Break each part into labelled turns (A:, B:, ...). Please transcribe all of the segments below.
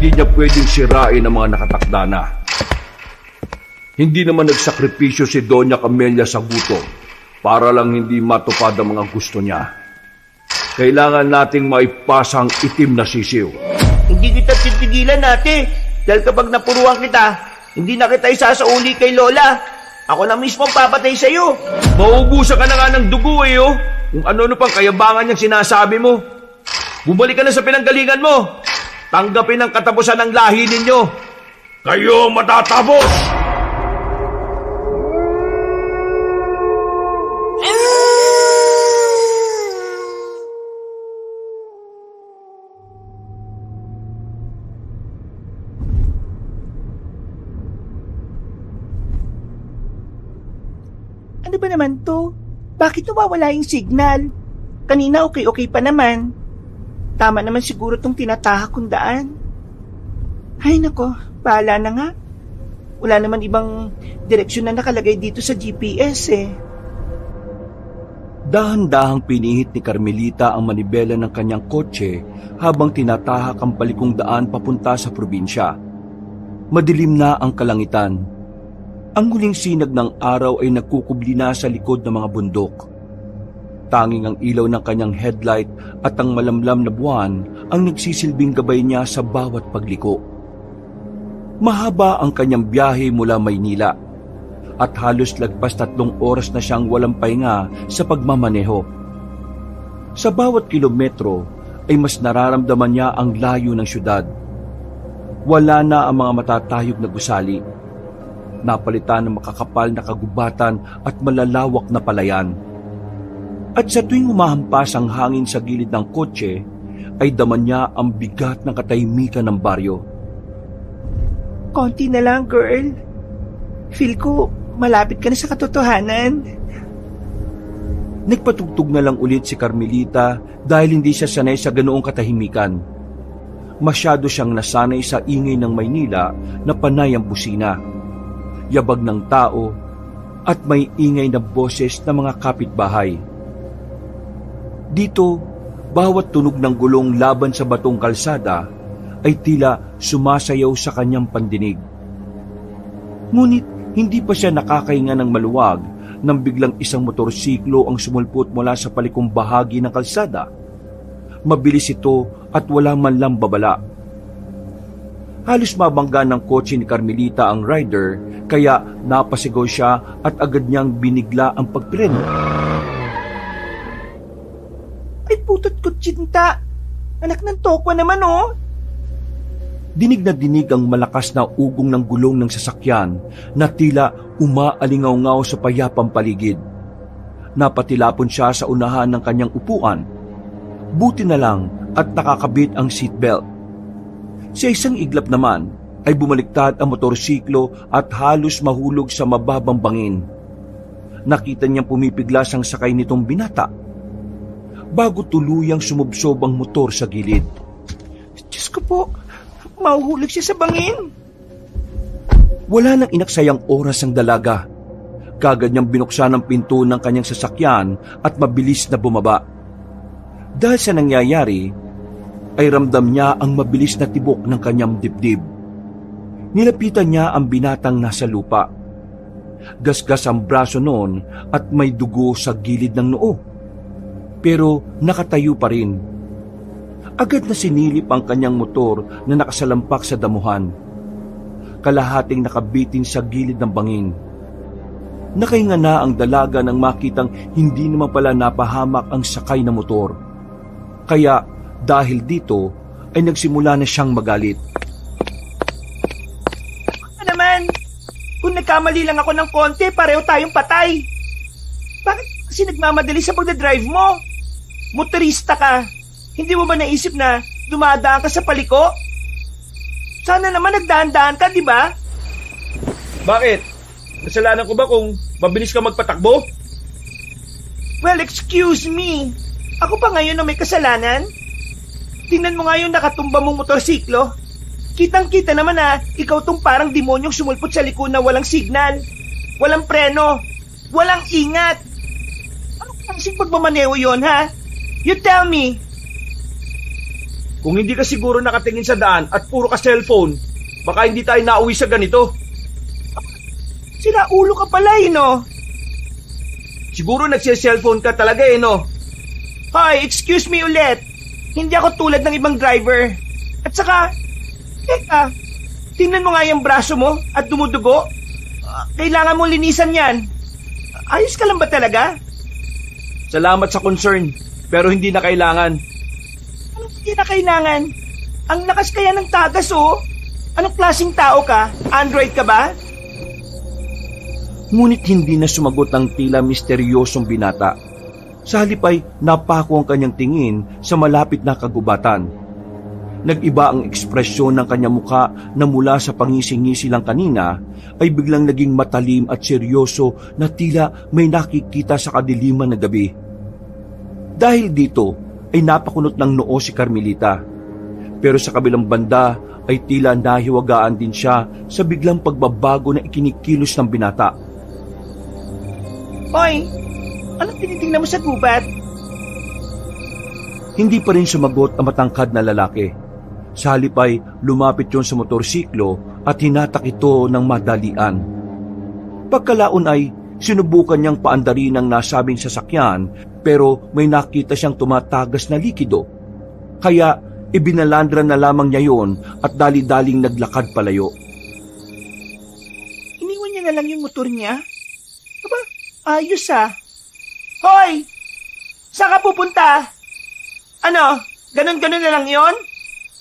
A: hindi niya pwedeng sirain ang mga nakatakda na. Hindi naman nagsakripisyo si Doña Camelia sa gutom para lang hindi matupad ang mga gusto niya. Kailangan nating maipasang itim na sisiw.
B: Hindi kita titigilan, ate. Dahil kapag napuruan kita, hindi na kita isasauli kay Lola. Ako na mismo papatay sa'yo.
A: Mauubusan ka na nga ng dugo eh, oh. Kung ano-ano pang kayabangan niyang sinasabi mo. Bumalik ka na sa pinanggalingan mo. Tanggapin ang katapusan ng lahi ninyo. Kayo matatapos!
B: Ano ba naman to? Bakit nawawala yung signal? Kanina okay pa naman. Tama naman siguro tong tinatahak kong daan. Ay nako, bahala na nga. Wala naman ibang direksyon na nakalagay dito sa GPS eh.
A: Dahan-dahang pinihit ni Carmelita ang manibela ng kanyang kotse habang tinatahak ang palikong daan papunta sa probinsya. Madilim na ang kalangitan. Ang huling sinag ng araw ay nagkukubli na sa likod ng mga bundok. Tanging ang ilaw ng kanyang headlight at ang malamlam na buwan ang nagsisilbing gabay niya sa bawat pagliko. Mahaba ang kanyang biyahe mula Maynila at halos lagpas 3 oras na siyang walang pahinga sa pagmamaneho. Sa bawat kilometro ay mas nararamdaman niya ang layo ng syudad. Wala na ang mga matatayog na gusali. Napalitan ng makakapal na kagubatan at malalawak na palayan. At sa tuwing humahampas ang hangin sa gilid ng kotse, ay daman niya ang bigat ng katahimikan ng baryo.
B: Konti na lang, girl. Feel ko malapit ka na sa katotohanan.
A: Nagpatugtog na lang ulit si Carmelita dahil hindi siya sanay sa ganoong katahimikan. Masyado siyang nasanay sa ingay ng Maynila na panay ang busina, yabag ng tao at may ingay na boses ng mga kapitbahay. Dito, bawat tunog ng gulong laban sa batong kalsada ay tila sumasayaw sa kanyang pandinig. Ngunit hindi pa siya nakakahinga ng maluwag nang biglang isang motorsiklo ang sumulpot mula sa palikong bahagi ng kalsada. Mabilis ito at wala man lang babala. Halos mabangga ng kotse ni Carmelita ang rider, kaya napasigaw siya at agad niyang binigla ang pagpreno.
B: Ay putot ko, Chinta! Anak ng tokwa naman, oh!
A: Dinig na dinig ang malakas na ugong ng gulong ng sasakyan na tila umaalingaw-ngaw sa payapang paligid. Napatilapon siya sa unahan ng kanyang upuan. Buti na lang at nakakabit ang seatbelt. Sa isang iglap naman ay bumaliktad ang motorsiklo at halos mahulog sa mababang bangin. Nakita niyang pumipiglas ang sakay nitong binata bago tuluyang sumubsob ang motor sa gilid.
B: Diyos ko po, mahuhulog siya sa bangin.
A: Wala nang inaksayang oras ang dalaga. Kagad niyang binuksan ang pinto ng kanyang sasakyan at mabilis na bumaba. Dahil sa nangyayari, ay ramdam niya ang mabilis na tibok ng kanyang dibdib. Nilapitan niya ang binatang nasa lupa. Gasgas ang braso noon at may dugo sa gilid ng noo. Pero nakatayo pa rin. Agad na sinilip ang kanyang motor na nakasalampak sa damuhan. Kalahating nakabitin sa gilid ng bangin. Nakahinga na ang dalaga nang makitang hindi naman pala napahamak ang sakay na motor. Kaya dahil dito ay nagsimula na siyang magalit.
B: Ano naman? Kung nagkamali lang ako ng konti, pareho tayong patay. Bakit kasi nagmamadali sa pagdadrive mo? Motorista ka. Hindi mo ba naisip na dumadaan ka sa paliko? Sana naman nagdahan-dahan ka, di ba?
A: Bakit? Kasalanan ko ba kung mabilis ka magpatakbo?
B: Well, excuse me. Ako pa ngayon na may kasalanan? Tingnan mo nga yung nakatumba mong motorsiklo. Kitang-kita naman na ikaw tong parang demonyong sumulpot sa liko na walang signal, walang preno, walang ingat. Ano klaseng pagmamaneho yon, ha? You tell me.
A: Kung hindi ka siguro nakatingin sa daan at puro ka cellphone, baka hindi tayo nauwi sa ganito.
B: Sira ulo ka pala no?
A: Siguro nagse-cellphone ka talaga no?
B: Hoy, excuse me ulit. Hindi ako tulad ng ibang driver. At saka, tingnan mo nga yung braso mo at dumudugo. Kailangan mong linisan yan. Ayos ka lang ba talaga?
A: Salamat sa concern, pero hindi na kailangan.
B: Anong hindi na kailangan? Ang lakas kaya ng tagas Anong klaseng tao ka? Android ka ba?
A: Ngunit hindi na sumagot ang tila misteryosong binata. Sa halip ay napako ang kanyang tingin sa malapit na kagubatan. Nag-iba ang ekspresyon ng kanyang muka na mula sa pangisi-ngisi lang kanina ay biglang naging matalim at seryoso na tila may nakikita sa kadiliman na gabi. Dahil dito ay napakunot ng noo si Carmelita. Pero sa kabilang banda ay tila nahiwagaan din siya sa biglang pagbabago na ikinikilos ng binata.
B: Hoy, anong tinitingnan mo sa gubat?
A: Hindi pa rin sumagot ang matangkad na lalaki. Sa halip ay lumapit yon sa motorsiklo at hinatak ito ng madalian. Pagkalaon ay sinubukan niyang paandarin ang nasabing sasakyan pero may nakita siyang tumatagas na likido. Kaya ibinalandra na lamang niya yon at dali-daling naglakad palayo.
B: Iniwan niya na lang yung motor niya? Aba, ayos Hoy! Saan ka pupunta? Ano? Ganon-ganon na lang yon?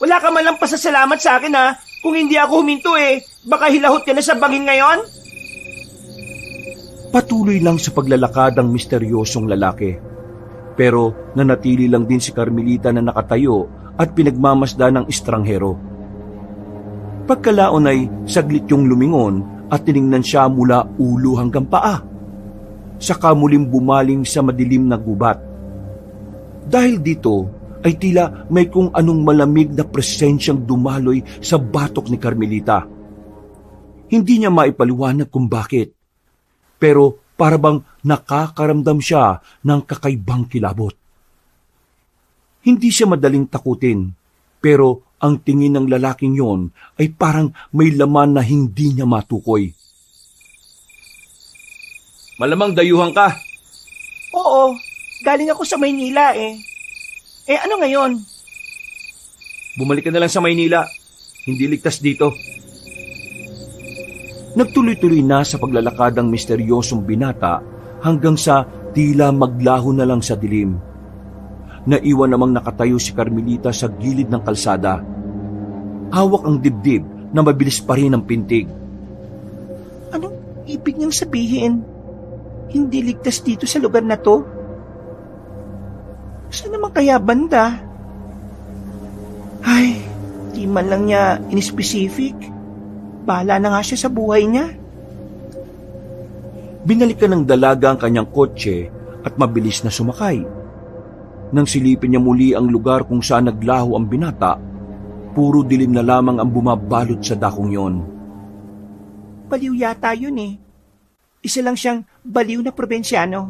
B: Wala ka man lang pasasalamat sa akin Kung hindi ako huminto baka hilahot ka na sa bangin ngayon?
A: Patuloy lang sa paglalakad ang misteryosong lalaki. Pero nanatili lang din si Carmelita na nakatayo at pinagmamasda ng estranghero. Pagkalaon ay saglit yung lumingon at tiningnan siya mula ulo hanggang paa. Saka muling bumaling sa madilim na gubat. Dahil dito ay tila may kung anong malamig na presensyang dumaloy sa batok ni Carmelita. Hindi niya maipaliwanag kung bakit. Pero para bang nakakaramdam siya ng kakaibang kilabot. Hindi siya madaling takutin, pero ang tingin ng lalaking yon ay parang may laman na hindi niya matukoy. Malamang dayuhan ka.
B: Oo, galing ako sa Maynila ano ngayon?
A: Bumalik ka na lang sa Maynila. Hindi ligtas dito. Nagtuloy-tuloy na sa paglalakad ang misteryosong binata hanggang sa tila maglaho na lang sa dilim. Naiwan namang nakatayo si Carmelita sa gilid ng kalsada. Hawak ang dibdib na mabilis pa rin ang pintig.
B: Anong ibig niyang sabihin? Hindi ligtas dito sa lugar na to? Saan naman kaya banda? Ay, di man lang niya in-specific. Bahala na nga siya sa buhay niya.
A: Binalikan ng dalaga ang kanyang kotse at mabilis na sumakay. Nang silipin niya muli ang lugar kung saan naglaho ang binata, puro dilim na lamang ang bumabalot sa dakong yon.
B: Baliw yata yun Isa lang siyang baliw na probinsyano.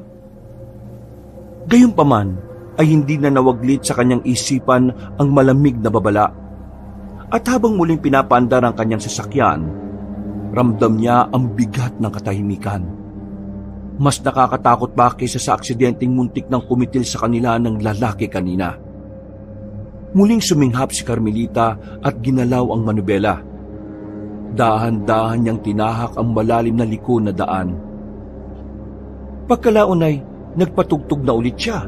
A: Gayunpaman ay hindi na nawaglit sa kanyang isipan ang malamig na babala. At habang muling pinapandar ang kanyang sasakyan, ramdam niya ang bigat ng katahimikan. Mas nakakatakot pa kaysa sa aksidenteng muntik ng kumitil sa kanila ng lalaki kanina. Muling suminghap si Carmelita at ginalaw ang manubela. Dahan-dahan niyang tinahak ang malalim na liko na daan. Pagkalaon ay nagpatugtog na ulit siya.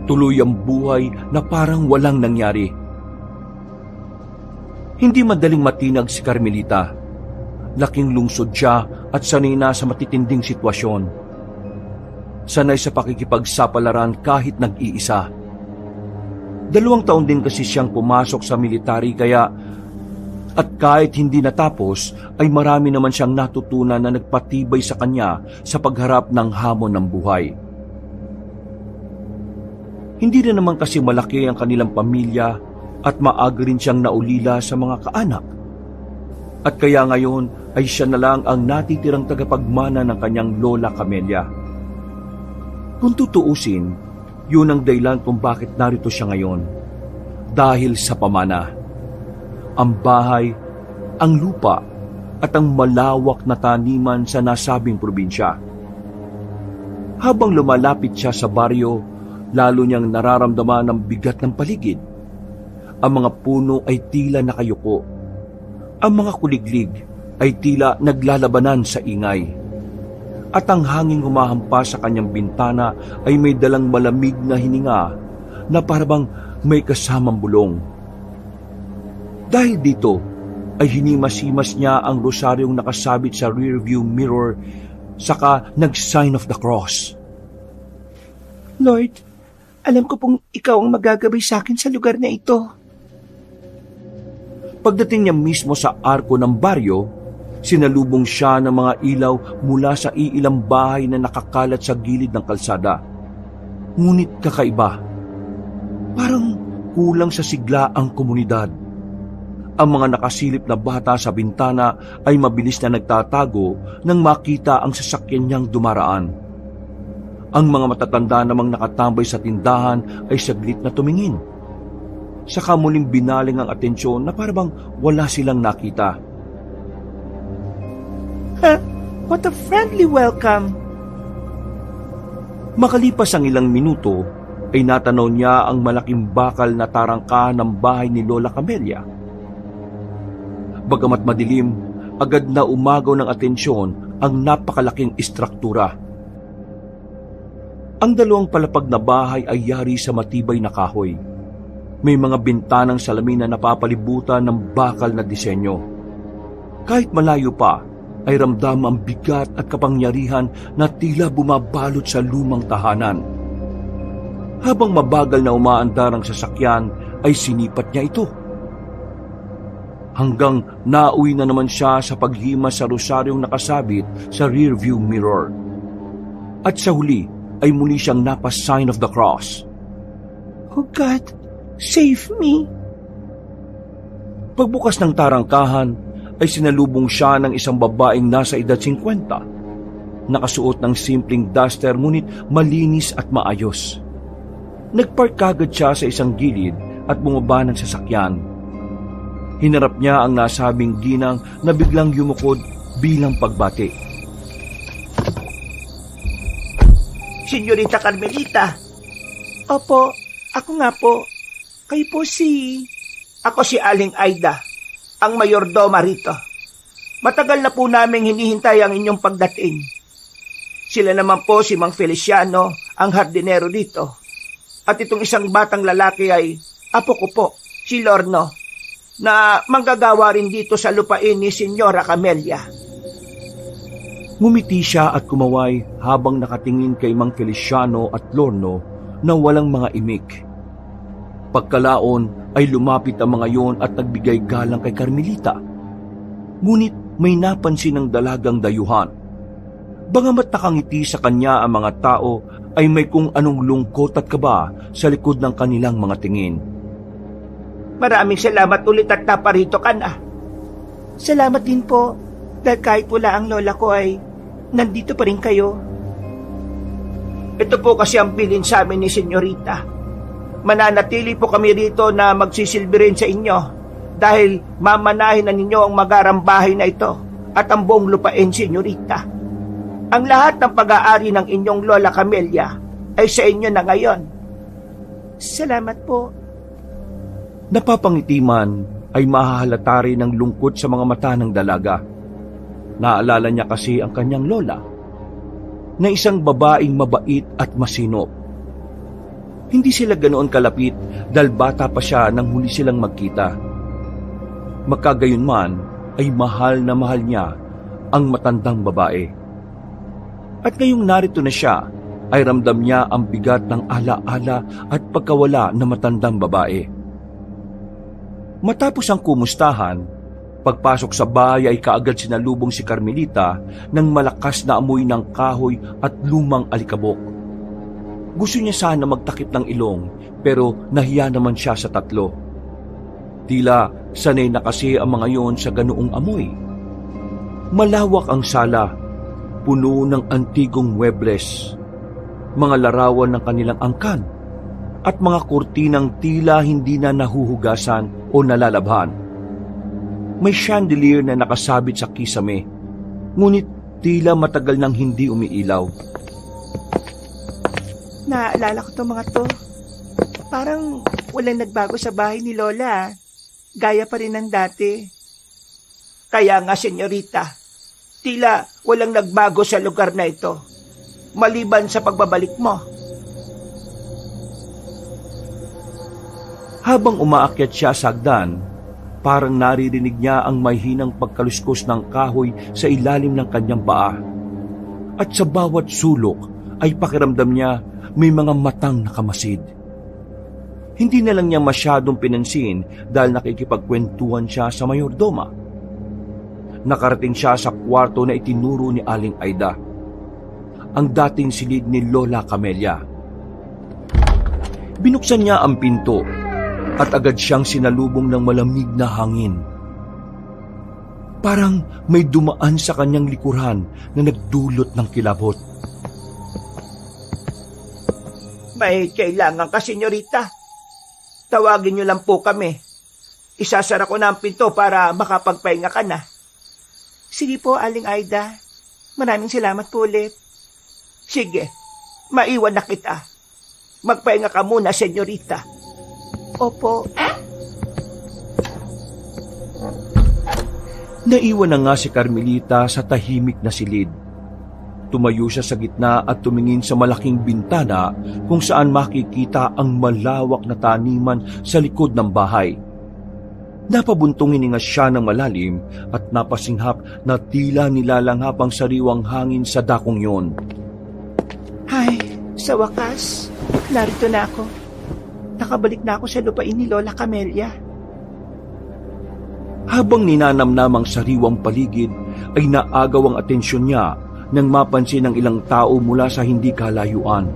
A: Tuloy ang buhay na parang walang nangyari. Hindi madaling matinag si Carmelita. Laking lungsod siya at sanay na sa matitinding sitwasyon. Sanay sa pakikipagsapalaran kahit nag-iisa. 2 taon din kasi siyang pumasok sa military kaya at kahit hindi natapos ay marami naman siyang natutunan na nagpatibay sa kanya sa pagharap ng hamon ng buhay. Hindi na naman kasi malaki ang kanilang pamilya at maaga rin siyang naulila sa mga kaanak. At kaya ngayon ay siya na lang ang natitirang tagapagmana ng kanyang lola Camelia. Kung tutuusin, yun ang dahilan kung bakit narito siya ngayon. dahil sa pamana. Ang bahay, ang lupa, at ang malawak na taniman sa nasabing probinsya. Habang lumalapit siya sa baryo, lalo niyang nararamdaman ang bigat ng paligid. Ang mga puno ay tila nakayuko. Ang mga kuliglig ay tila naglalabanan sa ingay. At ang hangin humahampas sa kanyang bintana ay may dalang malamig na hininga na parabang may kasamang bulong. Dahil dito ay hinimas-himas niya ang rosaryong nakasabit sa rearview mirror, saka nag-sign of the cross.
B: Lord, alam ko pong ikaw ang magagabay sa akin sa lugar na ito.
A: Pagdating niya mismo sa arko ng baryo, sinalubong siya ng mga ilaw mula sa iilang bahay na nakakalat sa gilid ng kalsada. Ngunit kakaiba, parang kulang sa sigla ang komunidad. Ang mga nakasilip na bata sa bintana ay mabilis na nagtatago nang makita ang sasakyan niyang dumaraan. Ang mga matatanda namang nakatambay sa tindahan ay saglit na tumingin. Saka muling binaling ang atensyon na parang wala silang nakita.
B: What a friendly welcome!
A: Makalipas ang ilang minuto, ay natanaw niya ang malaking bakal na tarangkahan ng bahay ni Lola Camelia. Bagamat madilim, agad na umagaw ng atensyon ang napakalaking istruktura. Ang dalawang palapag na bahay ay yari sa matibay na kahoy. May mga bintanang salamin na napapalibutan ng bakal na disenyo. Kahit malayo pa, ay ramdam ang bigat at kapangyarihan na tila bumabalot sa lumang tahanan. Habang mabagal na umaandar ang sasakyan, ay sinipat niya ito. Hanggang nauwi na naman siya sa paghimas sa rosaryong nakasabit sa rearview mirror. At sa huli ay muli siyang napa-sign of the cross.
B: Oh God, save me!
A: Pagbukas ng tarangkahan ay sinalubong siya ng isang babaeng nasa edad 50. Nakasuot ng simpleng duster ngunit malinis at maayos. Nagpark agad siya sa isang gilid at bumaba ng sasakyan. Hinarap niya ang nasabing ginang na biglang yumukod bilang pagbati.
B: Senyorita Carmelita. Opo, ako nga po. Kayo po si... Ako si Aling Aida, ang mayordoma rito. Matagal na po naming hinihintay ang inyong pagdating. Sila naman po si Mang Feliciano, ang hardinero dito. At itong isang batang lalaki ay apo ko po, si Lorno, na manggagawa rin dito sa lupain ni Senyora Camelia.
A: Ngumiti siya at kumaway habang nakatingin kay Mang Feliciano at Lorno na walang mga imik. Pagkalaon ay lumapit ang mga yon at nagbigay galang kay Carmelita. Ngunit may napansin ng dalagang dayuhan. Bagamat nakangiti sa kanya ang mga tao, ay may kung anong lungkot at kaba sa likod ng kanilang mga tingin.
B: Maraming salamat ulit at naparito ka na. Salamat din po, dahil kahit wala ang lola ko ay nandito pa rin kayo. Ito po kasi ang bilin sa amin ni Senyorita. Mananatili po kami rito na magsisilbi rin sa inyo dahil mamanahin na ninyo ang magarang bahay na ito at ang buong lupain, Senyorita. Ang lahat ng pag-aari ng inyong Lola Camelia ay sa inyo na ngayon. Salamat po.
A: Napapangiti man ay mahahalata rin ang lungkot sa mga mata ng dalaga. Naalala niya kasi ang kanyang lola, na isang babaeng mabait at masinop. Hindi sila ganoon kalapit dahil bata pa siya nang huli silang magkita. Magkagayon man ay mahal na mahal niya ang matandang babae. At ngayong narito na siya, ay ramdam niya ang bigat ng ala-ala at pagkawala ng matandang babae. Matapos ang kumustahan, pagpasok sa bahay ay kaagad sinalubong si Carmelita ng malakas na amoy ng kahoy at lumang alikabok. Gusto niya sana magtakip ng ilong pero nahiya naman siya sa tatlo. Tila sanay na kasi ang mga yon sa ganoong amoy. Malawak ang sala, puno ng antigong muebles, mga larawan ng kanilang angkan, at mga kurtinang tila hindi na nahuhugasan o nalalabhan. May chandelier na nakasabit sa kisame, ngunit tila matagal nang hindi umiilaw.
B: Naalala ko itong mga to. Parang walang nagbago sa bahay ni Lola. Gaya pa rin ng dati. Kaya nga, senyorita, tila walang nagbago sa lugar na ito, maliban sa pagbabalik mo.
A: Habang umaakyat siya sa hagdan, parang naririnig niya ang mahinang pagkaluskos ng kahoy sa ilalim ng kanyang paa. At sa bawat sulok ay pakiramdam niya may mga matang nakamasid. Hindi na lang niya masyadong pinansin dahil nakikipagkwentuhan siya sa mayordoma. Nakarating siya sa kwarto na itinuro ni Aling Aida, ang dating silid ni Lola Camelia. Binuksan niya ang pinto at agad siyang sinalubong ng malamig na hangin. Parang may dumaan sa kanyang likuran na nagdulot ng kilabot.
B: May kailangan ka, senyorita. Tawagin niyo lang po kami. Isasara ko na ang pinto para makapagpahinga ka na. Sige po, Aling Aida. Maraming salamat po ulit. Sige, maiwan na kita. Magpahinga ka muna, senyorita. Opo.
A: Naiwan na nga si Carmelita sa tahimik na silid. Tumayo siya sa gitna at tumingin sa malaking bintana kung saan makikita ang malawak na taniman sa likod ng bahay. Napabuntong hininga siya ng malalim at napasinghap na tila nilalanghap ang sariwang hangin sa dakong yon.
B: Ay, sa wakas, narito na ako. Nakabalik na ako sa lupain ni Lola Camelia.
A: Habang ninanamnam ang sariwang paligid, ay naagaw ang atensyon niya nang mapansin ng ilang tao mula sa hindi kalayuan.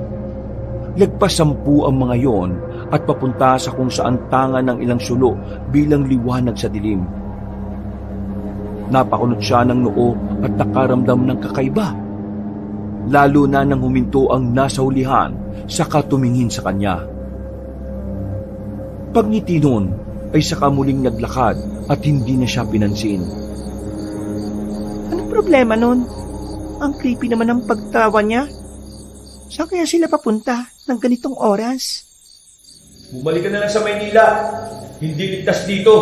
A: Lagpas 10 ang mga yon at papunta sa kung saan tangan ng ilang sulo bilang liwanag sa dilim. Napakunot siya ng noo at nakaramdam ng kakaiba. Lalo na nang huminto ang nasa hulihan saka tumingin sa kanya. Pagngiti nun ay saka muling naglakad at hindi na siya pinansin.
B: Anong problema nun? Ang creepy naman ng pagtawa niya. Saan kaya sila papunta ng ganitong oras?
A: Bumalik ka na lang sa Maynila. Hindi ligtas dito.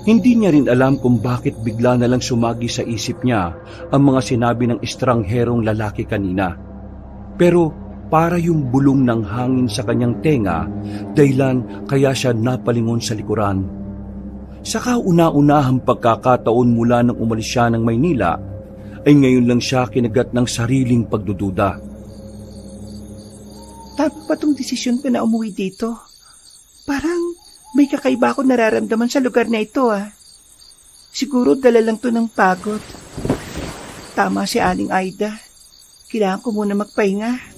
A: Hindi niya rin alam kung bakit bigla na lang sumagi sa isip niya ang mga sinabi ng estrangherong lalaki kanina. Pero para yung bulong ng hangin sa kanyang tenga, dahilan kaya siya napalingon sa likuran. Sa kauna-unahang pagkakataon mula nang umalis siya ng Maynila, ay ngayon lang siya kinagat ng sariling pagdududa.
B: Tama ba itong desisyon ko na umuwi dito? Parang may kakaiba ako nararamdaman sa lugar na ito Siguro dala lang to ng pagod. Tama si Aling Aida. Kailangan ko muna magpahinga.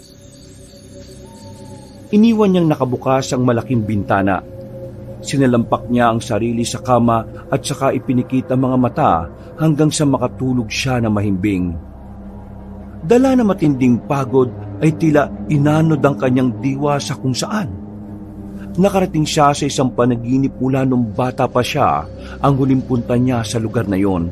A: Iniwan niyang nakabukas ang malaking bintana. Sinalampak niya ang sarili sa kama at saka ipinikit ang mga mata hanggang sa makatulog siya na mahimbing. Dala na matinding pagod ay tila inanod ang kanyang diwa sa kung saan. Nakarating siya sa isang panaginip mula nung bata pa siya ang huling punta niya sa lugar na yon.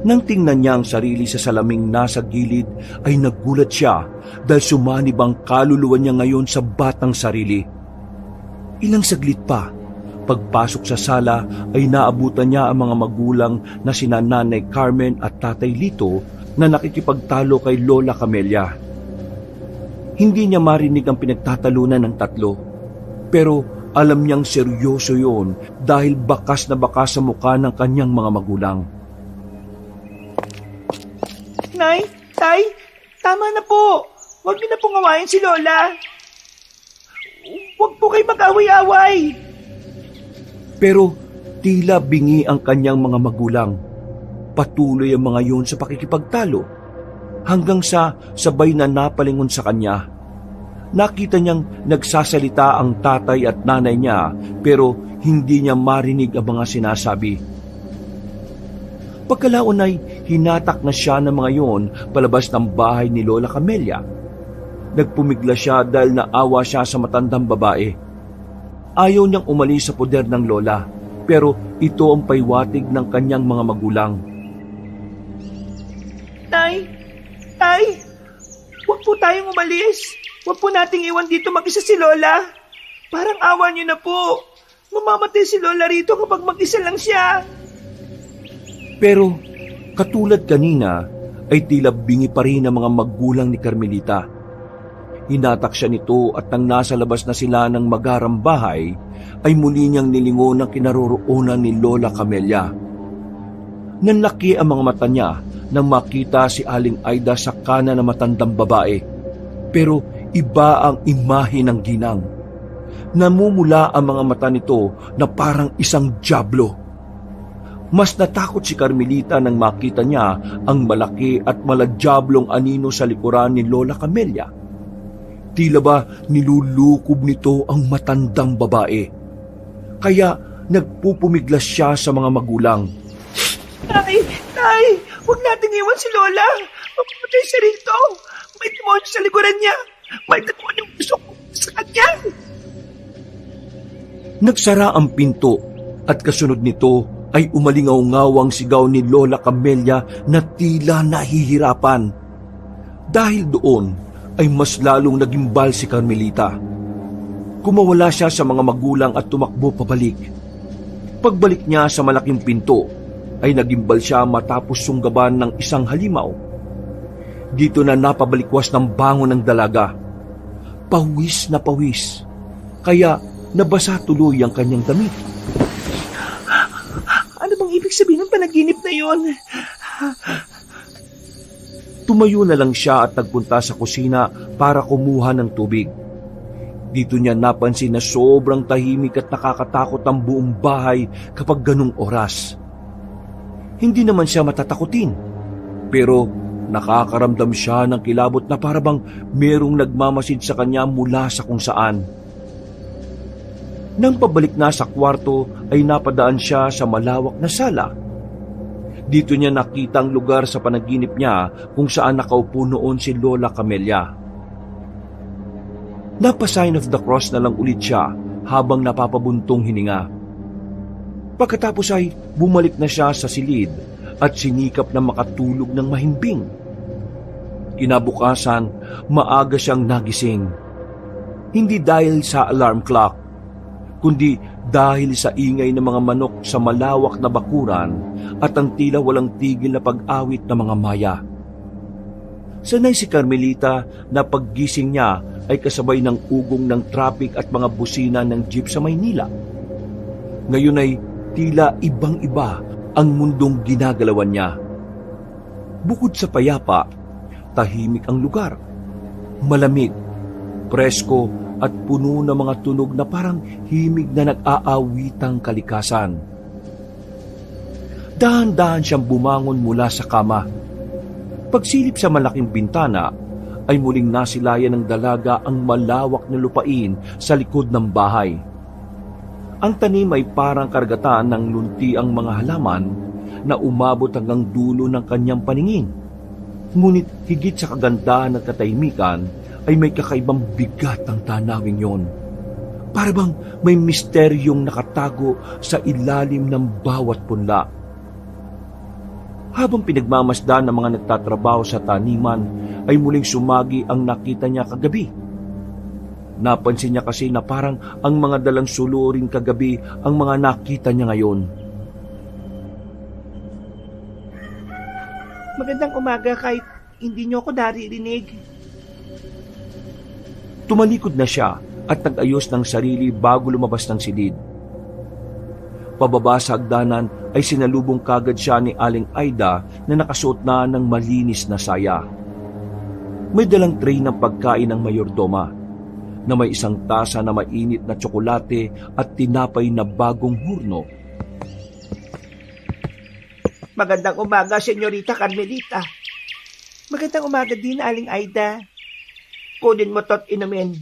A: Nang tingnan niya ang sarili sa salaming nasa gilid ay nagulat siya dahil sumanib ang kaluluwa niya ngayon sa batang sarili. Ilang saglit pa, pagpasok sa sala ay naabutan niya ang mga magulang na sina Nanay Carmen at Tatay Lito na nakikipagtalo kay Lola Camelia. Hindi niya marinig ang pinagtatalunan ng tatlo, pero alam niyang seryoso yon dahil bakas na bakas sa mukha ng kanyang mga magulang.
B: Nay, Tay, tama na po. Huwag niyo na pong awayin si Lola. Huwag po kayo mag-away-away.
A: Pero tila bingi ang kanyang mga magulang. Patuloy ang mga yon sa pakikipagtalo hanggang sa sabay na napalingon sa kanya. Nakita niyang nagsasalita ang tatay at nanay niya pero hindi niya marinig ang mga sinasabi. Pagkalaon ay hinatak na siya ng mga yon palabas ng bahay ni Lola Camelia. Nagpumigla siya dahil naawa siya sa matandang babae. Ayaw niyang umalis sa poder ng lola, pero ito ang paywatig ng kanyang mga magulang.
B: Tay! Tay! Huwag po tayong umalis. Huwag po nating iwan dito mag-isa si Lola. Parang awa niyo na po. Mamamatay si Lola rito kapag mag-isa lang siya.
A: Pero katulad kanina, ay tila bingi pa rin ang mga magulang ni Carmelita. Hinatak siya nito at nang nasa labas na sila ng magarang bahay, ay muli niyang nilingon ang kinaroroonan ni Lola Camelia. Nanlaki ang mga mata niya nang makita si Aling Aida sa kanan ng matandang babae. Pero iba ang imahe ng ginang. Namumula ang mga mata nito na parang isang dyablo. Mas natakot si Carmelita nang makita niya ang malaki at maladyablong anino sa likuran ni Lola Camelia. Tila ba nilulukob nito ang matandang babae. Kaya nagpupumiglas siya sa mga magulang.
B: Tay! Tay! Huwag nating iwan si Lola. Mapapatay siya rito. May demonyo sa likuran niya. May demonyo gusto sa kanya.
A: Nagsara ang pinto at kasunod nito ay umalingaw-ngawang sigaw ni Lola Camelia na tila nahihirapan. Dahil doon ay mas lalong nagimbal si Carmelita. Kumawala siya sa mga magulang at tumakbo pabalik. Pagbalik niya sa malaking pinto, ay nagimbal siya matapos sunggaban ng isang halimaw. Dito na napabalikwas ng bango ng dalaga. Pawis na pawis, kaya nabasa tuloy ang kanyang damit.
B: Ano bang ibig sabihin ng panaginip na yon?
A: Tumayo na lang siya at nagpunta sa kusina para kumuha ng tubig. Dito niya napansin na sobrang tahimik at nakakatakot ang buong bahay kapag ganung oras. Hindi naman siya matatakutin, pero nakakaramdam siya ng kilabot na parabang merong nagmamasid sa kanya mula sa kung saan. Nang pabalik na sa kwarto ay napadaan siya sa malawak na sala. Dito niya nakita ang lugar sa panaginip niya kung saan nakaupo noon si Lola Camelia. Napa-sign of the cross na lang ulit siya habang napapabuntong hininga. Pagkatapos ay bumalik na siya sa silid at sinikap na makatulog ng mahimbing. Kinabukasan, maaga siyang nagising. Hindi dahil sa alarm clock, kundi dahil sa ingay ng mga manok sa malawak na bakuran at ang tila walang tigil na pag-awit ng mga maya. Sanay si Carmelita na paggising niya ay kasabay ng ugong ng traffic at mga busina ng jeep sa Maynila. Ngayon ay tila ibang-iba ang mundong ginagalawan niya. Bukod sa payapa, tahimik ang lugar. Malamig, presko at puno ng mga tunog na parang himig na nag-aawitang kalikasan. Dahan-dahan siyang bumangon mula sa kama. Pagsilip sa malaking bintana, ay muling nasilayan ng dalaga ang malawak na lupain sa likod ng bahay. Ang tanim ay parang karagatan ng lunti ang mga halaman na umabot hanggang dulo ng kanyang paningin. Ngunit higit sa kagandahan at katahimikan ay may kakaibang bigat ang tanawing yon. Para bang may misteryong nakatago sa ilalim ng bawat punla. Habang pinagmamasdan ng mga nagtatrabaho sa taniman, ay muling sumagi ang nakita niya kagabi. Napansin niya kasi na parang ang mga dalang suluring kagabi ang mga nakita niya ngayon.
B: Magandang umaga kahit hindi niyo ako naririnig.
A: Tumalikod na siya at nag-ayos ng sarili bago lumabas ng silid. Pababa sa hagdanan ay sinalubong kagad siya ni Aling Aida na nakasuot na ng malinis na saya. May dalang tray ng pagkain ng mayordoma na may isang tasa na mainit na tsokolate at tinapay na bagong hurno.
B: Magandang umaga, Senyorita Carmelita. Magandang umaga din, Aling Aida. Kunin mo to't inumin.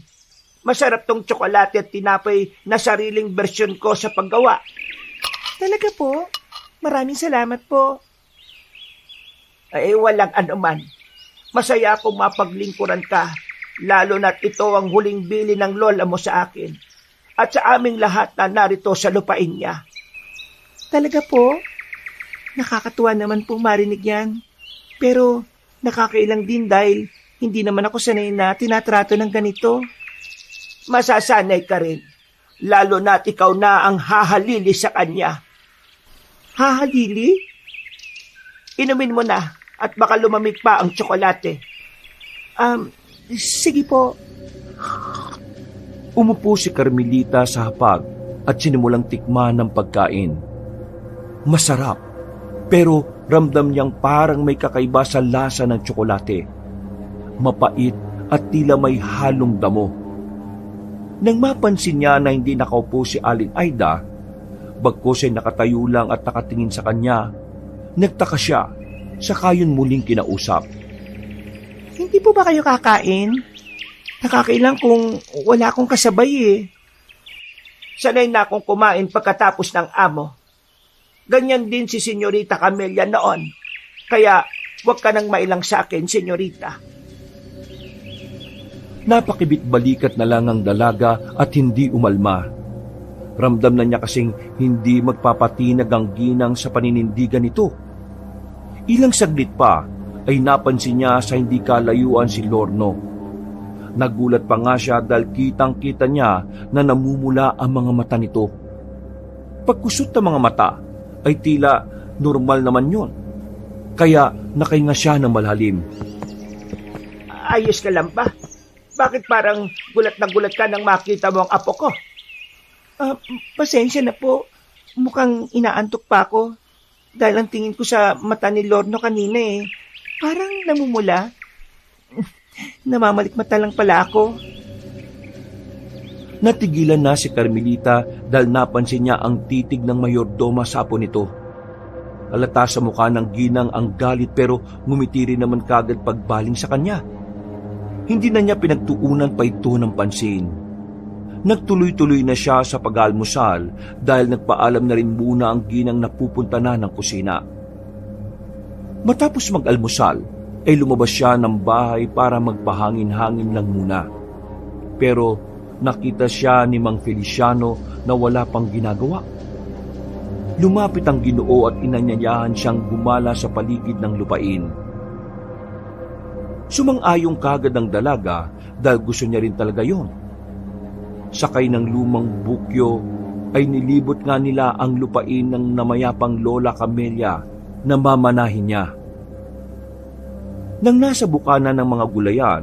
B: Masarap tong tsokolate at tinapay na sariling bersyon ko sa paggawa. Talaga po? Maraming salamat po. Ay, walang anuman. Masaya akong mapaglingkuran ka lalo na't ito ang huling bili ng lola mo sa akin at sa aming lahat na narito sa lupain niya. Talaga po? Nakakatuwa naman pong marinig yan. Pero nakakailang din dahil hindi naman ako sanay na tinatrato ng ganito. Masasanay ka rin, lalo na't ikaw na ang hahalili sa kanya. Hahalili? Inumin mo na at baka lumamig pa ang tsokolate. Sige po.
A: Umupo si Carmelita sa hapag at sinimulang tikman ng pagkain. Masarap, pero ramdam niyang parang may kakaiba sa lasa ng tsokolate. Mapait at tila may halong damo. Nang mapansin niya na hindi nakaupo si Aling Aida, bagkus ay nakatayo lang at nakatingin sa kanya, nagtaka siya, saka yun muling kinausap.
B: Hindi po ba kayo kakain? Nakakailang kung wala akong kasabay eh. Sanay na akong kumain pagkatapos ng amo. Ganyan din si Senyorita Camelia noon. Kaya huwag ka nang mailang sa akin, Senyorita.
A: Napakibit-balikat na lang ang dalaga at hindi umalma. Ramdam na niya kasing hindi magpapatinag ang ginang sa paninindigan nito. Ilang saglit pa ay napansin niya sa hindi kalayuan si Lorno. Nagulat pa nga siya dahil kitang-kita niya na namumula ang mga mata nito. Pagkusot ng mga mata ay tila normal naman yon. Kaya nakahinga siya ng malalim.
B: Ayos ka lang ba? Bakit parang gulat na gulat ka nang makita mo ang apo ko? Pasensya na po. Mukhang inaantok pa ako. Dahil ang tingin ko sa mata ni Lorno kanina eh. Parang namumula. Namamalikmata lang pala ako.
A: Natigilan na si Carmelita dahil napansin niya ang titig ng mayordoma sa apo nito. Halata sa mukha ng ginang ang galit pero ngumiti rin naman kagad pagbaling sa kanya. Hindi na niya pinagtuunan pa ito ng pansin. Nagtuloy-tuloy na siya sa pag-almusal dahil nagpaalam na rin muna ang ginang na pupunta na ng kusina. Matapos mag-almusal, ay lumabas siya ng bahay para magpahangin-hangin lang muna. Pero nakita siya ni Mang Feliciano na wala pang ginagawa. Lumapit ang Ginoo at inanyayahan siyang gumala sa paligid ng lupain. Sumang-ayong kagad ang dalaga dahil gusto niya rin talaga yon. Sakay ng lumang bukyo ay nilibot nga nila ang lupain ng namayapang Lola Camelia na mamanahin niya. Nang nasa bukana ng mga gulayan,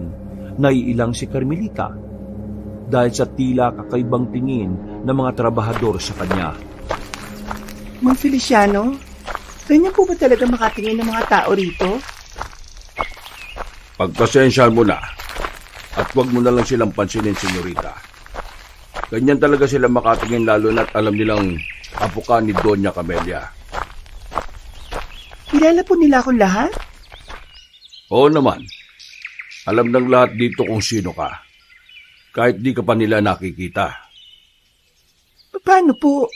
A: naiilang si Carmelita dahil sa tila kakaibang tingin ng mga trabahador sa kanya.
B: Mang Feliciano, ganyan po ba talaga makatingin ng mga tao rito?
A: Pagpasensyahan mo na at huwag mo na lang silang pansinin, senyorita. Ganyan talaga sila makatingin lalo na't alam nilang apo ka ni Doña Camelia.
B: Kilala po nila akong lahat?
A: Oo naman. Alam ng lahat dito kung sino ka. Kahit di ka pa nila nakikita.
B: Paano po?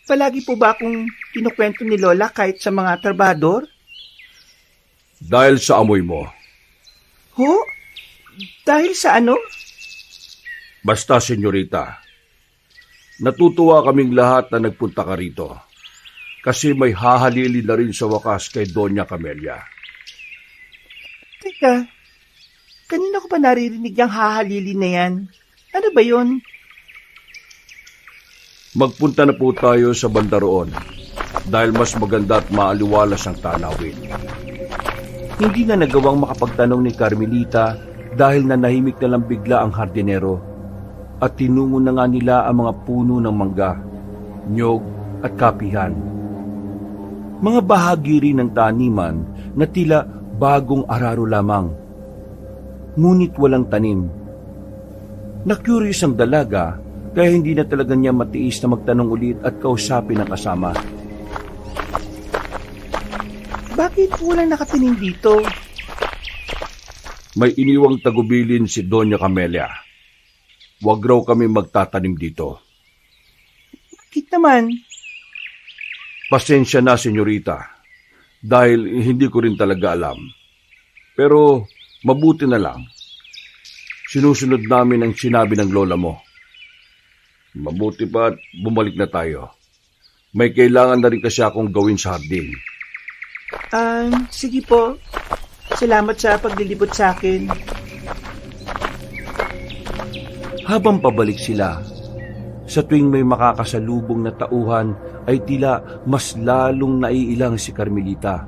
B: Palagi po ba akong kinukwento ni Lola kahit sa mga trabador?
A: Dahil sa amoy mo.
B: Ho? Dahil sa ano?
A: Basta, senyorita. Natutuwa kaming lahat na nagpunta ka rito. Kasi may hahalili na rin sa wakas kay Doña Camelia.
B: Teka, kanina ko pa naririnig yung hahalili na yan. Ano ba yun?
A: Magpunta na po tayo sa banda roon dahil mas maganda at maaliwalas ang tanawin. Hindi na nagawang makapagtanong ni Carmelita dahil nanahimik na lang bigla ang hardinero at tinungo na nga nila ang mga puno ng mangga, nyog at kapihan. Mga bahagi rin ng taniman na tila bagong araro lamang. Ngunit walang tanim. Na-curious ang dalaga kaya hindi na talaga niya matiis na magtanong ulit at kausapin ang kasama.
B: Bakit walang nakatinim dito?
A: May iniwang tagubilin si Doña Camelia. Huwag raw kami magtatanim dito.
B: Bakit naman?
A: Pasensya na, senyorita, dahil hindi ko rin talaga alam. Pero mabuti na lang. Sinusunod namin ang sinabi ng lola mo. Mabuti pa at bumalik na tayo. May kailangan na rin kasi akong gawin sa hardin.
B: Sige po. Salamat sa paglilibot sa akin.
A: Habang pabalik sila, sa tuwing may makakasalubong na tauhan ay tila mas lalong naiilang si Carmelita.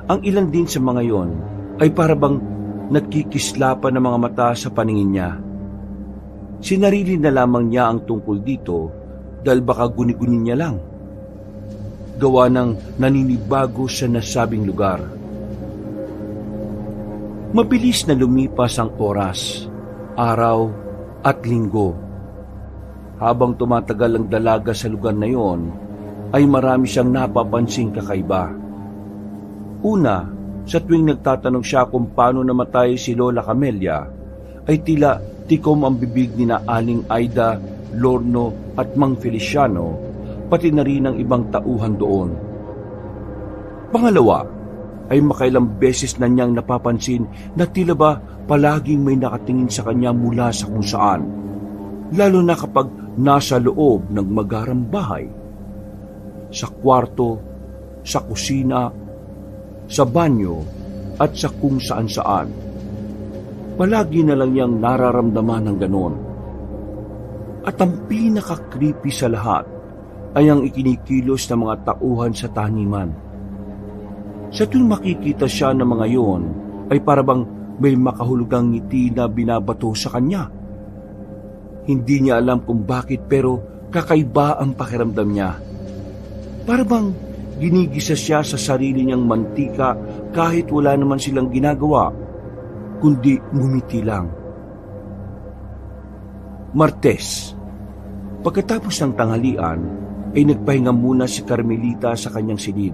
A: Ang ilan din sa mga yon ay parabang nagkikislapan ng mga mata sa paningin niya. Sinarili na lamang niya ang tungkol dito dahil baka guni-guni niya lang. Gawa ng naninibago sa nasabing lugar. Mabilis na lumipas ang oras, araw at linggo. Habang tumatagal ang dalaga sa lugar na yon, ay marami siyang napapansing kakaiba. Una, sa tuwing nagtatanong siya kung paano namatay si Lola Camelia, ay tila tikom ang bibig ni na Aling Aida, Lorno at Mang Feliciano, pati na rin ang ibang tauhan doon. Pangalawa, ay makailang beses na niyang napapansin na tila ba palaging may nakatingin sa kanya mula sa kung saan, lalo na kapag nasa loob ng magarang bahay, sa kwarto, sa kusina, sa banyo at sa kung saan-saan. Palagi na lang niyang nararamdaman ng ganon. At ang pinaka-creepy sa lahat ay ang ikinikilos ng mga tauhan sa taniman. Sa tuwing makikita siya ng mga yon, ay parabang may makahulugang ngiti na binabato sa kanya. Hindi niya alam kung bakit pero kakaiba ang pakiramdam niya. Parabang ginigisa siya sa sarili niyang mantika kahit wala naman silang ginagawa, kundi ngumiti lang. Martes. Pagkatapos ng tanghalian, ay nagpahinga muna si Carmelita sa kanyang silid.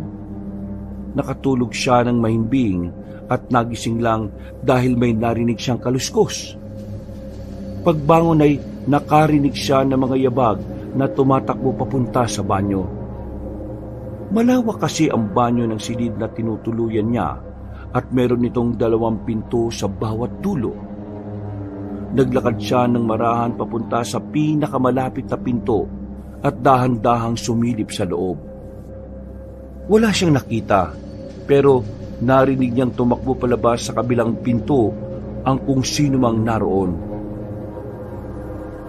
A: Nakatulog siya ng mahimbing at nagising lang dahil may narinig siyang kaluskos. Pagbangon ay nakarinig siya ng mga yabag na tumatakbo papunta sa banyo. Malawak kasi ang banyo ng silid na tinutuluyan niya at meron itong 2 pinto sa bawat dulo. Naglakad siya ng marahan papunta sa pinakamalapit na pinto at dahan-dahang sumilip sa loob. Wala siyang nakita, pero narinig niyang tumakbo palabas sa kabilang pinto ang kung sino mang naroon.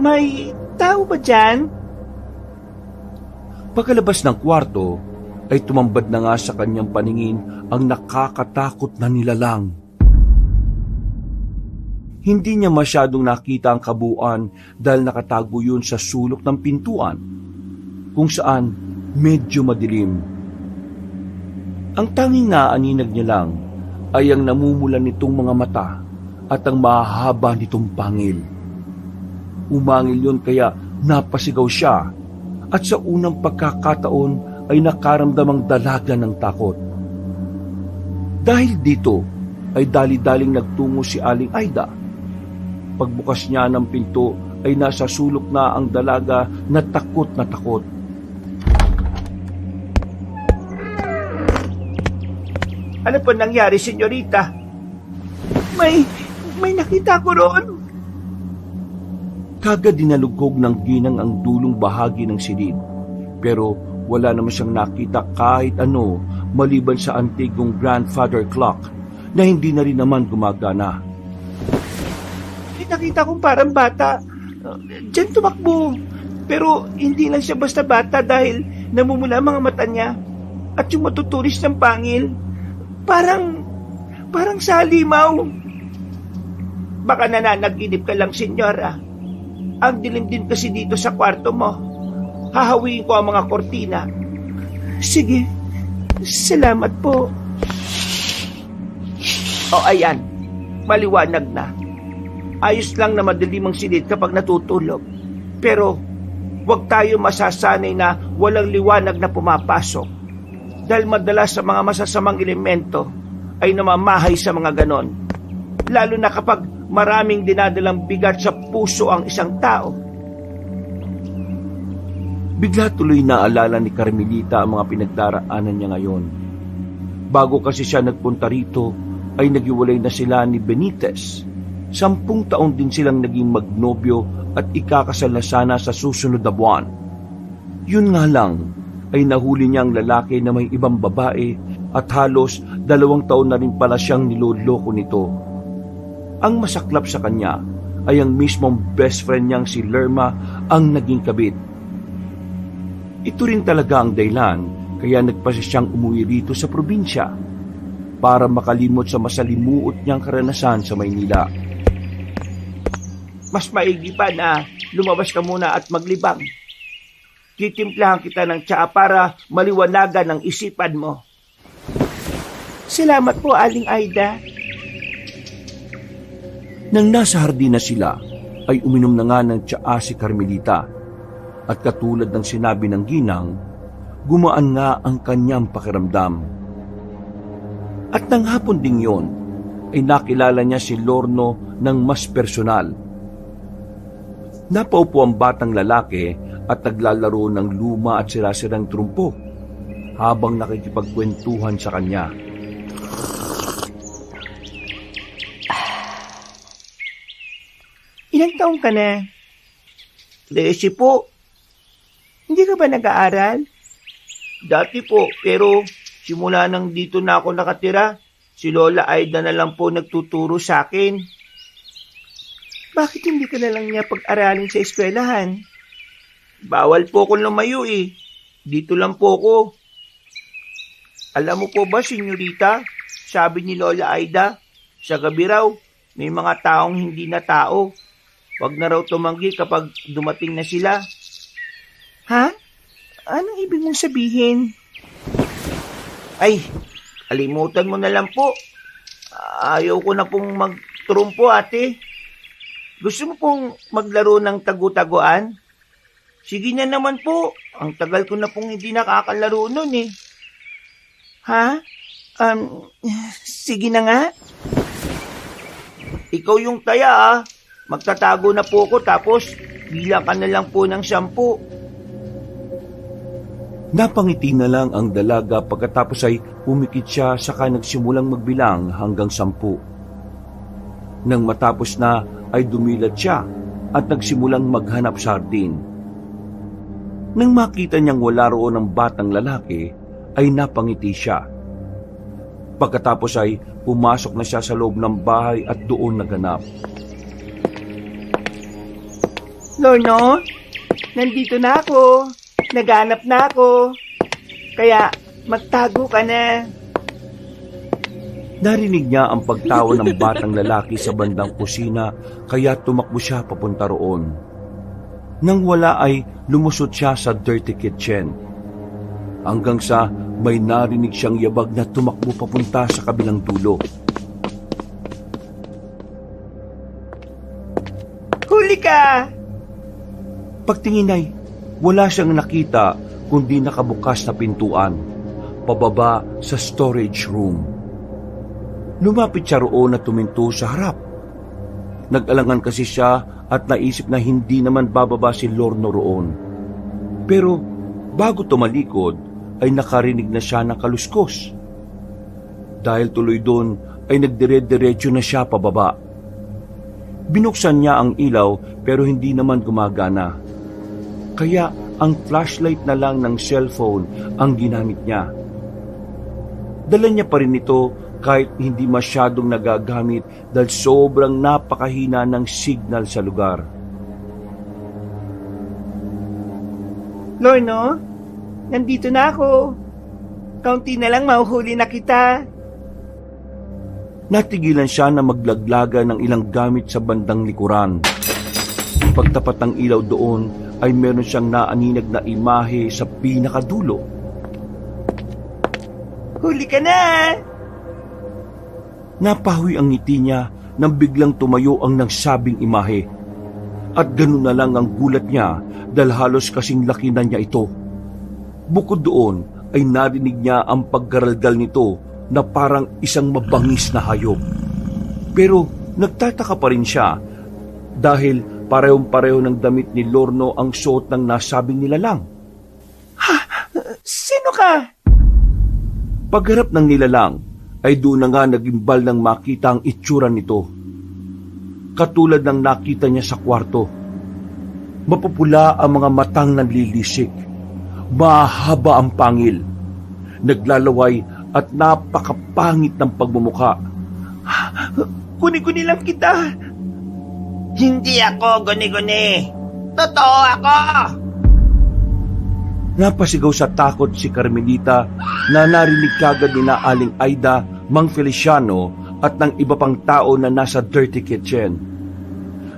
B: May tao ba dyan?
A: Pagkalabas ng kwarto, ay tumambad na nga sa kanyang paningin ang nakakatakot na nilalang. Hindi niya masyadong nakita ang kabuuan dahil nakatago yun sa sulok ng pintuan, kung saan medyo madilim. Ang tanging naaninag niya lang ay ang namumulan nitong mga mata at ang mahahaba nitong pangil. Umangil yun kaya napasigaw siya at sa unang pagkakataon ay nakaramdamang dalaga ng takot. Dahil dito ay dali-daling nagtungo si Aling Aida. Pagbukas niya ng pinto ay nasa sulok na ang dalaga na takot na takot.
B: Ano po nangyari, senyorita? May nakita ko roon.
A: Kagad dinalugkog ng ginang ang dulong bahagi ng silid, pero wala naman siyang nakita kahit ano maliban sa antigong grandfather clock na hindi na rin naman gumagana.
B: Nakita kong parang bata. Diyan tumakbo. Pero hindi lang siya basta bata dahil namumula mga mata niya at yung matutulis ng pangil. Parang sa halimaw. Baka nananaginip ka lang, senyora. Ang dilim din kasi dito sa kwarto mo. Hahawiin ko ang mga kortina. Sige, salamat po. O ayan, maliwanag na. Ayos lang na madilim ang silid kapag natutulog. Pero huwag tayo masasanay na walang liwanag na pumapasok. Dahil madalas sa mga masasamang elemento ay namamahay sa mga ganon. Lalo na kapag maraming dinadalang bigat sa puso ang isang tao.
A: Bigla tuloy naalala ni Carmelita ang mga pinagdaraanan niya ngayon. Bago kasi siya nagpunta rito, ay naghiwalay na sila ni Benitez. 10 taon din silang naging magnobyo at ikakasal na sana sa susunod na buwan. Yun nga lang, ay nahuli niya ang lalaki na may ibang babae at halos 2 taon na rin pala siyang niloloko nito. Ang masaklap sa kanya ay ang mismong best friend niyang si Lerma ang naging kabit. Ito rin talaga ang dahilan kaya nagpasya siyang umuwi rito sa probinsya para makalimot sa masalimuot niyang karanasan sa Maynila.
B: Mas maigi pa na lumabas ka muna at maglibang. Titimplahan kita ng tsaa para maliwanagan ang isipan mo. Salamat po, Aling Aida.
A: Nang nasa hardin na sila, ay uminom na nga ng tsaa si Carmelita. At katulad ng sinabi ng ginang, gumaan nga ang kanyang pakiramdam. At nang hapon ding yon, ay nakilala niya si Lorno ng mas personal. Napaupo ang batang lalaki at naglalaro ng luma at sirasirang trumpo habang nakikipagkwentuhan sa kanya.
B: Ilang taong ka na? 13 po. Hindi ka ba nag-aaral? Dati po, pero simula nang dito na ako nakatira, si Lola Aida na lang po nagtuturo sa akin. Bakit hindi ka na lang niya pag-aralin sa eskwelahan? Bawal po akong lumayo eh. Dito lang po ako. Alam mo po ba, senyorita, sabi ni Lola Aida, sa gabi raw, may mga taong hindi na tao. Huwag na raw tumanggi kapag dumating na sila. Ha? Anong ibig mong sabihin? Ay, kalimutan mo na lang po. Ayaw ko na pong magtrumpo, ate. Gusto mo pong maglaro ng tagu-taguan? Sige na naman po. Ang tagal ko na pong hindi nakakalaro nun eh. Ha? Sige na nga. Ikaw yung taya ah. Magtatago na po ko tapos bilang ka na lang po ng 10.
A: Napangiti na lang ang dalaga pagkatapos ay pumikit siya saka nagsimulang magbilang hanggang 10. Nang matapos na ay dumilat siya at nagsimulang maghanap sa hardin. Nang makita niyang wala roon ang batang lalaki, ay napangiti siya. Pagkatapos ay pumasok na siya sa loob ng bahay at doon naganap.
B: Lorno, nandito na ako. Naghanap na ako. Kaya magtago ka na.
A: Narinig niya ang pagtawa ng batang lalaki sa bandang kusina kaya tumakbo siya papunta roon. Nang wala ay lumusot siya sa dirty kitchen. Hanggang sa may narinig siyang yabag na tumakbo papunta sa kabilang dulo.
B: Huli ka!
A: Pagtingin ay wala siyang nakita kundi nakabukas na pintuan pababa sa storage room. Lumapit siya roon at tuminto sa harap. Nag-alangan kasi siya at naisip na hindi naman bababa si Lorno roon. Pero bago tumalikod ay nakarinig na siya ng kaluskos. Dahil tuloy doon ay nagdire-diretso na siya pababa. Binuksan niya ang ilaw pero hindi naman gumagana. Kaya ang flashlight na lang ng cellphone ang ginamit niya. Dala niya pa rin ito kahit hindi masyadong nagagamit dahil sobrang napakahina ng signal sa lugar.
B: Lorno, nandito na ako. Kaunti na lang mahuhuli na kita.
A: Natigilan siya na maglaglaga ng ilang gamit sa bandang likuran. Pagtapat ng ilaw doon ay meron siyang naaninag na imahe sa pinakadulo.
B: Huli ka na!
A: Napahoy ang ngiti niya nang biglang tumayo ang nagsabing imahe. At ganun na lang ang gulat niya dahil halos kasing laki na niya ito. Bukod doon ay narinig niya ang paggaraldal nito na parang isang mabangis na hayop. Pero nagtataka pa rin siya dahil parehong-pareho ng damit ni Lorno ang suot ng nasabing nilalang.
B: Ha? Sino ka?
A: Pagharap ng nilalang, ay doon na nga nagimbal nang makita ang itsura nito. katulad ng nakita niya sa kwarto. Mapupula ang mga matang nanlilisik, mahaba ang pangil, naglalaway at napakapangit ng pagmumukha.
B: Guni-guni lang kita. Hindi ako guni-guni. Totoo ako.
A: Napasigaw sa takot si Carmelita na narinig kagad ni na Aling Aida, Mang Feliciano at ng iba pang tao na nasa dirty kitchen.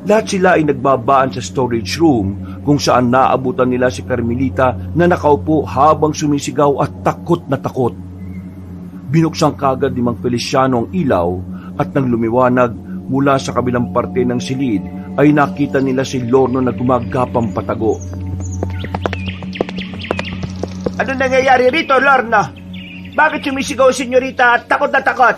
A: Lahat sila ay nagbabaan sa storage room kung saan naabutan nila si Carmelita na nakaupo habang sumisigaw at takot na takot. Binuksan kagad ni Mang Feliciano ang ilaw at nang lumiwanag mula sa kabilang parte ng silid ay nakita nila si Lorno na gumagapang patago.
B: Ano nangyayari rito, Lorna? Bakit sumisigaw, senyorita, at takot na takot?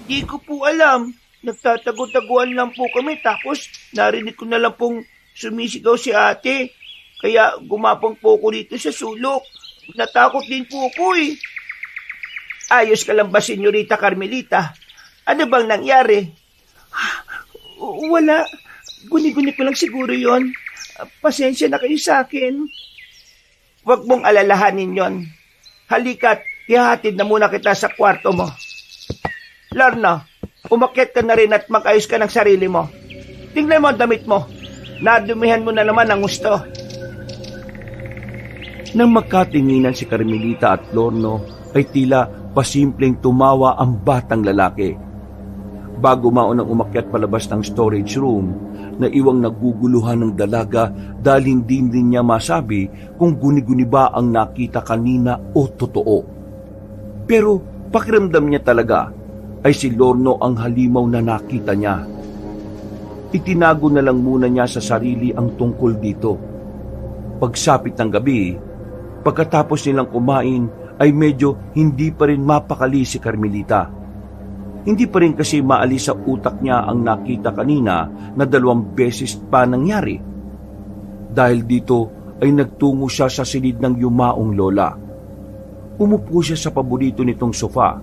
B: Hindi ko po alam. Nagtatago-taguan lang po kami, tapos narinig ko na lang pong sumisigaw si ate. Kaya gumapang po ko dito sa sulok. Natakot din po ako eh. Ayos ka lang ba, senyorita Carmelita? Ano bang nangyari? Wala. Guni-guni ko lang siguro yon. Pasensya na kayo sa akin. Huwag mong alalahanin yon. Halika't, ihahatid na muna kita sa kwarto mo. Lorna, umakyat ka na rin at mag-ayos ka ng sarili mo. Tingnan mo ang damit mo. Nadumihan mo na naman ang gusto.
A: Nang magkatinginan si Carmelita at Lorno, ay tila pasimpleng tumawa ang batang lalaki. Bago maunang umakyat palabas ng storage room, naiwang naguguluhan ng dalaga dahil hindi niya masabi kung guni-guni ba ang nakita kanina o totoo. Pero pakiramdam niya talaga ay si Lorno ang halimaw na nakita niya. Itinago na lang muna niya sa sarili ang tungkol dito. Pagsapit ng gabi, pagkatapos nilang kumain ay medyo hindi pa rin mapakali si Carmelita. Hindi pa rin kasi maalis sa utak niya ang nakita kanina na 2 beses pa nangyari. Dahil dito ay nagtungo siya sa silid ng yumaong lola. Umupo siya sa paborito nitong sofa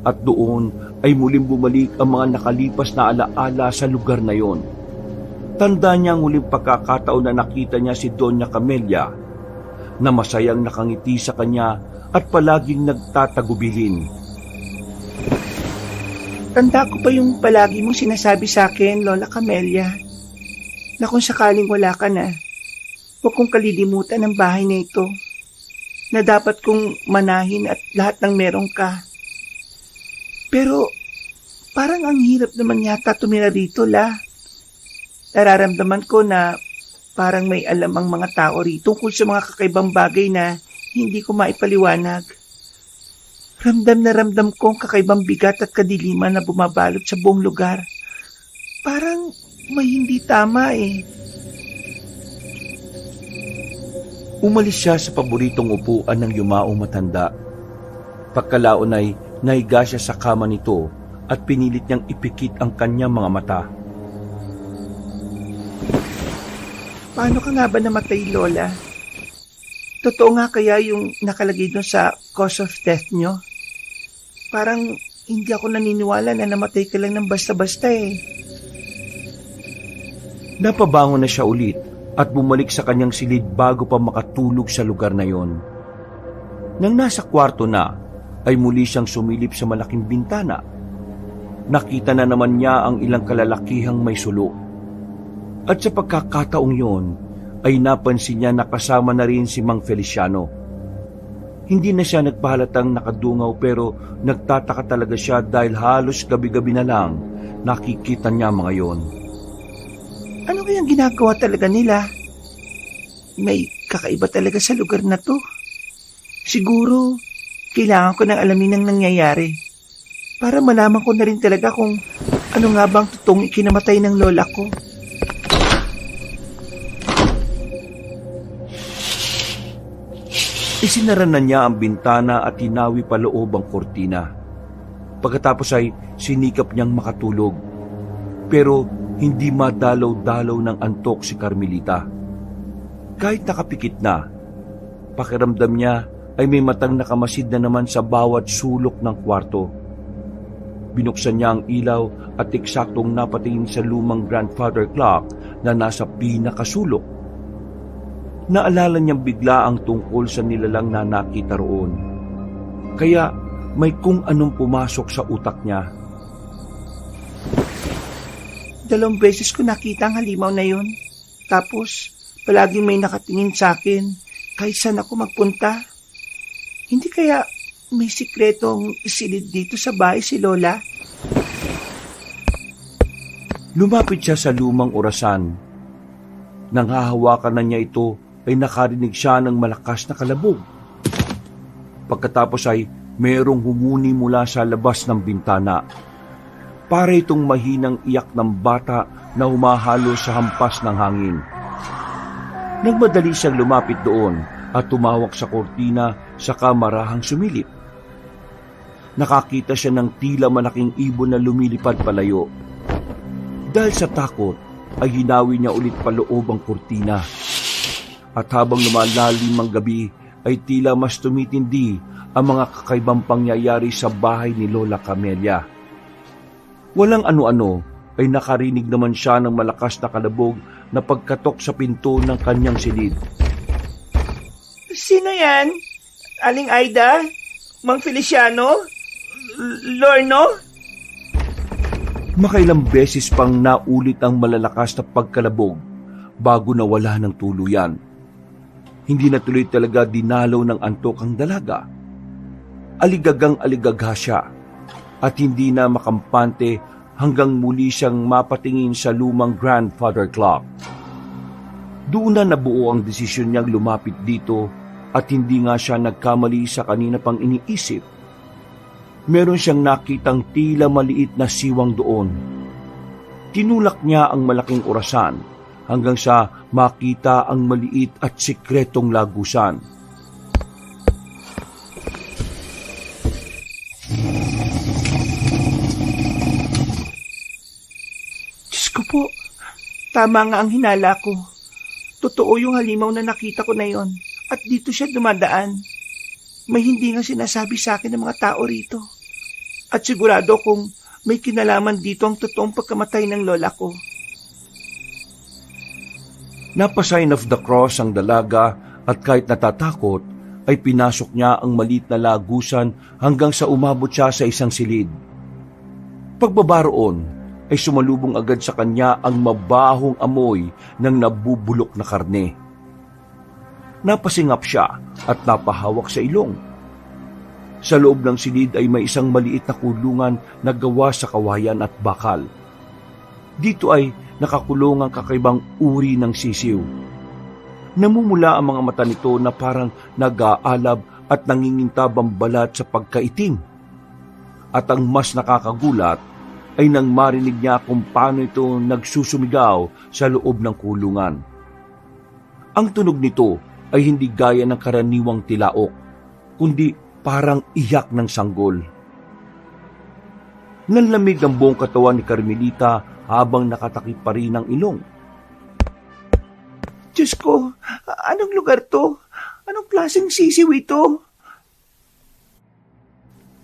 A: at doon ay muling bumalik ang mga nakalipas na alaala sa lugar na yon. Tanda niya ang huling pagkakataon na nakita niya si Doña Camelia na masayang nakangiti sa kanya at palaging nagtatagubilin.
B: Tanda ko pa yung palagi mong sinasabi sa akin, Lola Camelia, na kung sakaling wala ka na, huwag kong kalilimutan ang bahay na ito, na dapat kong manahin at lahat ng meron ka. Pero parang ang hirap naman yata tumira rito, La. Nararamdaman ko na parang may alam ang mga tao rito tungkol sa mga kakaibang bagay na hindi ko maipaliwanag. Ramdam na ramdam ko ang kakaibang bigat at kadiliman na bumabalot sa buong lugar. Parang may hindi tama eh.
A: Umalis siya sa paboritong upuan ng yumaong matanda. Pagkalaon ay nahiga siya sa kama nito at pinilit niyang ipikit ang kanyang mga mata.
B: Paano ka nga ba namatay, Lola? Totoo nga kaya yung nakalagay doon sa cause of death nyo? Parang hindi ako naniniwala na namatay ka lang ng basta-basta eh.
A: Napabangon na siya ulit at bumalik sa kanyang silid bago pa makatulog sa lugar na yon. Nang nasa kwarto na, ay muli siyang sumilip sa malaking bintana. Nakita na naman niya ang ilang kalalakihang may sulo. At sa pagkakataong yon, ay napansin niya na kasama na rin si Mang Feliciano. Hindi na siya nagpahalatang nakadungaw pero nagtataka talaga siya dahil halos gabi-gabi na lang nakikita niya mga yon.
B: Ano kayang ginagawa talaga nila? May kakaiba talaga sa lugar na to. Siguro, kailangan ko ng alamin ang nangyayari para malaman ko na rin talaga kung ano nga bang totoong ikinamatay ng lola ko.
A: Isinara na niya ang bintana at hinawi pa loob ang kortina. Pagkatapos ay sinikap niyang makatulog. Pero hindi madalaw-dalaw ng antok si Carmelita. Kahit nakapikit na, pakiramdam niya ay may matang nakamasid na naman sa bawat sulok ng kwarto. Binuksan niya ang ilaw at eksaktong napatingin sa lumang grandfather clock na nasa pinakasulok. Naalala niyang bigla ang tungkol sa nilalang na nakita roon. Kaya may kung anong pumasok sa utak niya.
B: 2 beses ko nakita ang halimaw na yon. Tapos, palaging may nakatingin sa akin kahit saan ako magpunta. Hindi kaya may sikretong silid dito sa bahay si Lola?
A: Lumapit siya sa lumang orasan. Nang hahawakan na niya ito, ay nakarinig siya ng malakas na kalabog. Pagkatapos ay mayroong humuni mula sa labas ng bintana. Para itong mahinang iyak ng bata na humahalo sa hampas ng hangin. Nagmadali siyang lumapit doon at tumawak sa kortina sa kamarahang sumilip. Nakakita siya ng tila malaking ibon na lumilipad palayo. Dahil sa takot, ay hinawi niya ulit paloob ang kortina. At habang lumalalim ang gabi, ay tila mas tumitindi ang mga kakaibang pangyayari sa bahay ni Lola Camelia. Walang ano-ano, ay nakarinig naman siya ng malakas na kalabog na pagkatok sa pinto ng kanyang silid.
B: Sino yan? Aling Aida? Mang Feliciano? Lorno?
A: Makailang beses pang naulit ang malalakas na pagkalabog bago nawala ng tuluyan. Hindi na tuloy talaga dinalaw ng antok ang dalaga. Aligagang aligagha siya at hindi na makampante hanggang muli siyang mapatingin sa lumang grandfather clock. Doon na nabuo ang desisyon niyang lumapit dito at hindi nga siya nagkamali sa kanina pang iniisip. Meron siyang nakitang tila maliit na siwang doon. Tinulak niya ang malaking orasan hanggang sa makita ang maliit at sikretong lagusan.
B: Diyos ko po, tama nga ang hinala ko. Totoo yung halimaw na nakita ko na yon at dito siya dumadaan. May hindi nga sinasabi sa akin ng mga tao rito. At sigurado kung may kinalaman dito ang totoong pagkamatay ng lola ko.
A: Napasign of the cross ang dalaga at kahit natatakot, ay pinasok niya ang maliit na lagusan hanggang sa umabot siya sa isang silid. Pagbabaroon, ay sumalubong agad sa kanya ang mabahong amoy ng nabubulok na karne. Napasingap siya at napahawak sa ilong. Sa loob ng silid ay may isang maliit na kulungan na gawa sa kawayan at bakal. Dito ay nakakulong ang kakaibang uri ng sisiw. Namumula ang mga mata nito na parang nag-aalab at nangingintabang balat sa pagkaitim. At ang mas nakakagulat ay nang marinig niya kung paano ito nagsusumigaw sa loob ng kulungan. Ang tunog nito ay hindi gaya ng karaniwang tilaok, kundi parang iyak ng sanggol. Nanlamig ang buong katawan ni Carmelita habang nakatakip pa rin ang ilong.
B: Diyos ko, anong lugar to? Anong klaseng sisiw ito?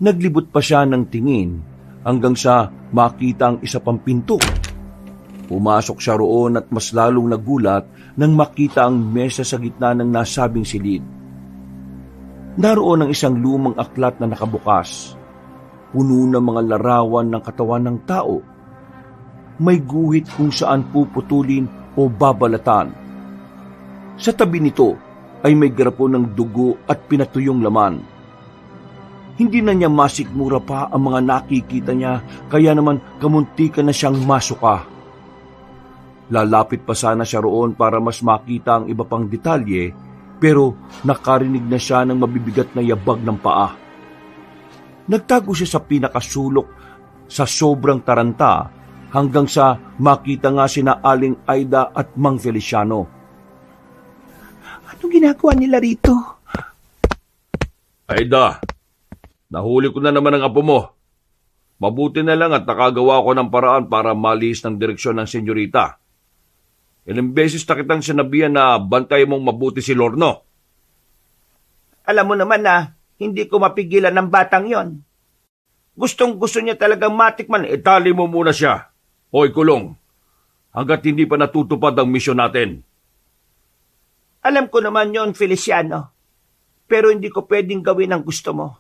A: Naglibot pa siya ng tingin hanggang sa makita ang isa pang pinto. Pumasok siya roon at mas lalong nagulat nang makita ang mesa sa gitna ng nasabing silid. Naroon ang isang lumang aklat na nakabukas, puno ng mga larawan ng katawan ng tao. May guhit kung saan puputulin o babalatan. Sa tabi nito ay may garapon ng dugo at pinatuyong laman. Hindi na niya masikmura pa ang mga nakikita niya, kaya naman kamuntikan na siyang masuka. Lalapit pa sana siya roon para mas makita ang iba pang detalye, pero nakarinig na siya ng mabibigat na yabag ng paa. Nagtago siya sa pinakasulok sa sobrang taranta hanggang sa makita nga sina Aling Aida at Mang Feliciano.
B: Anong ginagawa nila rito?
C: Aida, nahuli ko na naman ang apo mo. Mabuti na lang at nakagawa ko ng paraan para malis ng direksyon ng senyorita. Ilang beses na kitang sinabihan na bantay mong mabuti si Lorno.
B: Alam mo naman na hindi ko mapigilan ng batang yon. Gustong-gusto niya talagang matikman.
C: Itali mo muna siya. Hoy, kulong. Hanggat hindi pa natutupad ang misyon natin.
B: Alam ko naman yon, Feliciano. Pero hindi ko pwedeng gawin ang gusto mo.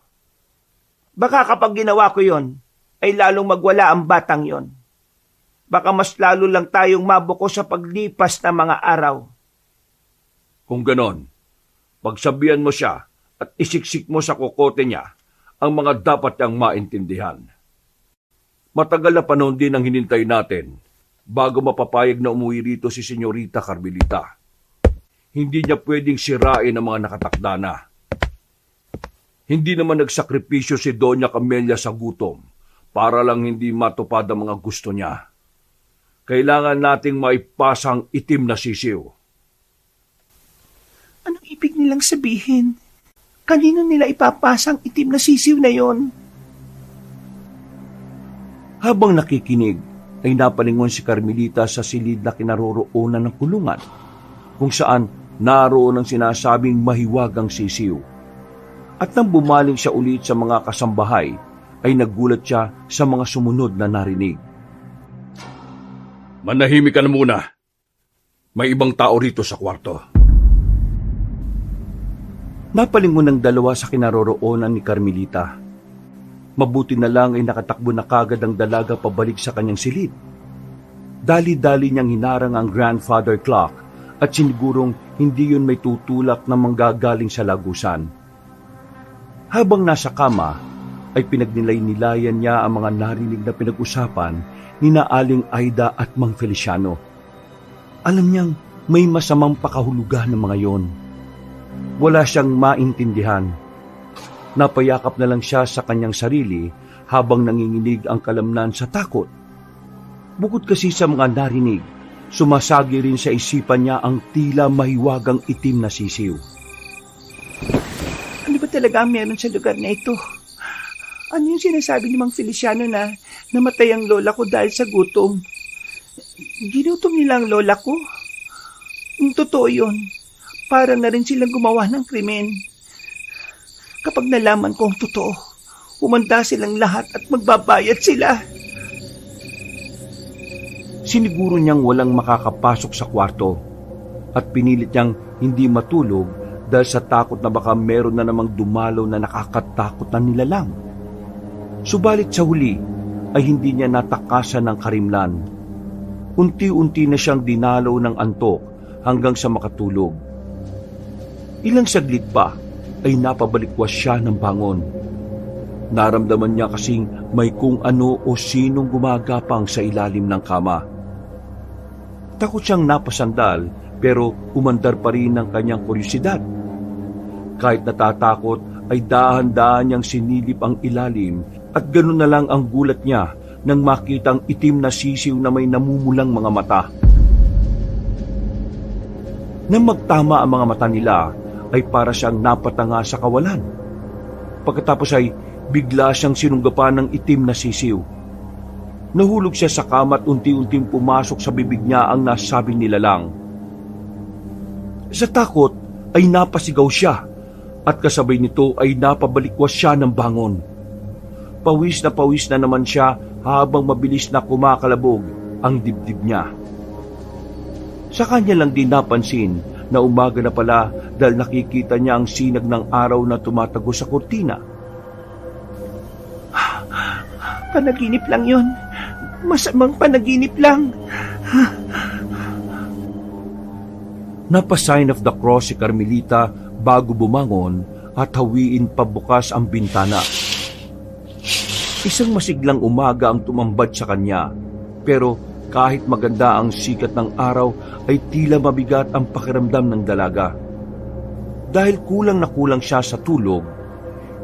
B: Baka kapag ginawa ko yon, ay lalong magwala ang batang yon. Baka mas lalo lang tayong mabuko sa paglipas ng mga araw.
C: Kung ganon, pagsabihan mo siya at isiksik mo sa kokote niya ang mga dapat niyang maintindihan. Matagal na panahon din ang hinintay natin bago mapapayag na umuwi rito si Senyorita Carmelita. Hindi niya pwedeng sirain ang mga nakatakda na. Hindi naman nagsakripisyo si Doña Camelia sa gutom para lang hindi matupad ang mga gusto niya. Kailangan nating maipasang itim na sisiw.
B: Anong ibig nilang sabihin? Kanino nila ipapasang itim na sisiw na yon?
A: Habang nakikinig, ay napalingon si Carmelita sa silid na kinaroroonan ng kulungan, kung saan naroon ang sinasabing mahiwagang sisiw. At nang bumaling siya ulit sa mga kasambahay, ay nagulat siya sa mga sumunod na narinig.
C: Manahimik ka na muna. May ibang tao rito sa kwarto.
A: Napalingon ng dalawa sa kinaroroonan ni Carmelita. Mabuti na lang ay nakatakbo na kagad ang dalaga pabalik sa kanyang silid. Dali-dali niyang hinarang ang grandfather clock at sinigurong hindi yun may tutulak na manggagaling sa lagusan. Habang nasa kama, ay pinagnilay-nilayan niya ang mga narinig na pinag-usapan ni na Aling Aida at Mang Feliciano. Alam niyang may masamang pakahulugan ng mga yon. Wala siyang maintindihan. Napayakap na lang siya sa kanyang sarili habang nanginginig ang kalamnan sa takot. Bukod kasi sa mga narinig, sumasagi rin sa isipan niya ang tila mahiwagang itim na sisiw.
B: Ano ba talaga meron sa lugar na ito? Ano yung sinasabi ni Mang Feliciano na namatay ang lola ko dahil sa gutom? Ginutom nila ang lola ko? Totoo yun. Para na rin silang gumawa ng krimen. Kapag nalaman ko ang totoo, humanda silang lahat at magbabayad sila.
A: Siniguro niyang walang makakapasok sa kwarto at pinilit niyang hindi matulog dahil sa takot na baka meron na namang dumalaw na nakakatakot na nilalang. Subalit sa huli ay hindi niya natakasan ng karimlan. Unti-unti na siyang dinalaw ng antok hanggang sa makatulog. Ilang saglit pa ay napabalikwas siya ng bangon. Naramdaman niya kasing may kung ano o sinong gumagapang sa ilalim ng kama. Takot siyang napasandal pero umandar pa rin ang kanyang kuryosidad. Kahit natatakot ay dahan-dahan niyang sinilip ang ilalim at ganoon na lang ang gulat niya nang makitang itim na sisiw na may namumulang mga mata. Nang magtama ang mga mata nila ay para siyang napatanga sa kawalan. Pagkatapos ay bigla siyang sinunggapan ng itim na sisiw. Nahulog siya sa kama at unti-unting pumasok sa bibig niya ang nasabing nilalang. Sa takot ay napasigaw siya at kasabay nito ay napabalikwas siya ng bangon. Pawis na naman siya habang mabilis na kumakalabog ang dibdib niya. Sa kanya lang din napansin na umaga na pala dahil nakikita niya ang sinag ng araw na tumatago sa kurtina.
B: Panaginip lang yon. Masamang panaginip lang.
A: Napa-sign of the cross si Carmelita bago bumangon at hawiin pabukas ang bintana. Isang masiglang umaga ang tumambad sa kanya, pero kahit maganda ang sikat ng araw ay tila mabigat ang pakiramdam ng dalaga. Dahil kulang na kulang siya sa tulog,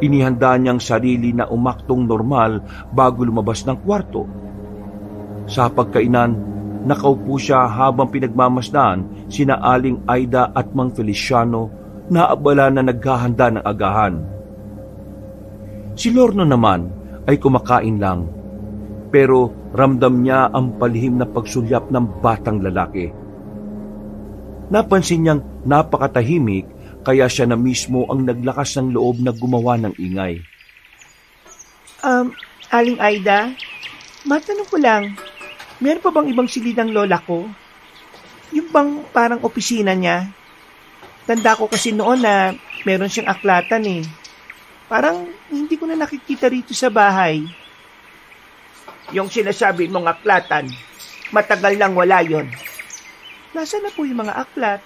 A: inihanda niyang sarili na umaktong normal bago lumabas ng kwarto. Sa pagkainan, nakaupo siya habang pinagmamasdan sina Aling Aida at Mang Feliciano na abala na naghahanda ng agahan. Si Lorno naman ay kumakain lang, pero ramdam niya ang palihim na pagsulyap ng batang lalaki. Napansin niyang napakatahimik kaya siya na mismo ang naglakas ng loob na gumawa ng ingay.
B: Aling Aida, matanong ko lang, meron pa bang ibang silid ng lola ko? Yung bang parang opisina niya? Tanda ko kasi noon na meron siyang aklatan eh. Parang hindi ko na nakikita rito sa bahay. Yung sinasabi mong aklatan, matagal nang wala yon. Nasaan na po yung mga aklat?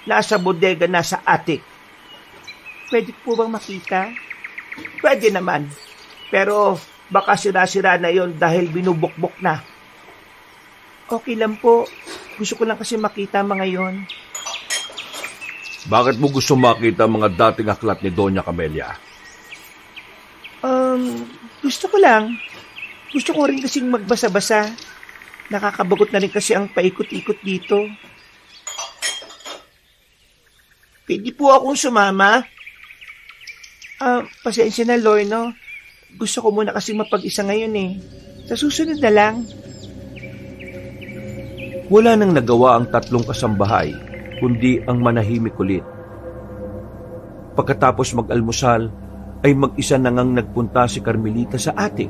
B: Nasa bodega, nasa attic. Pwede po bang makita? Pwede naman. Pero baka sira-sira na yon dahil binubukbok na. Okay lang po. Gusto ko lang kasi makita mga yon.
C: Bakit mo gusto makita mga dating aklat ni Doña Camelia?
B: Gusto ko lang. Gusto ko rin kasing magbasa-basa. Nakakabagot na rin kasi ang paikot-ikot dito. Pwede po akong sumama? Pasensya na, Lorno. Gusto ko muna kasi mapag-isa ngayon eh. Sa susunod na lang.
A: Wala nang nagawa ang tatlong kasambahay, kundi ang manahimik ulit. Pagkatapos mag-almusal, ay mag-isa na ngang nagpunta si Carmelita sa attic.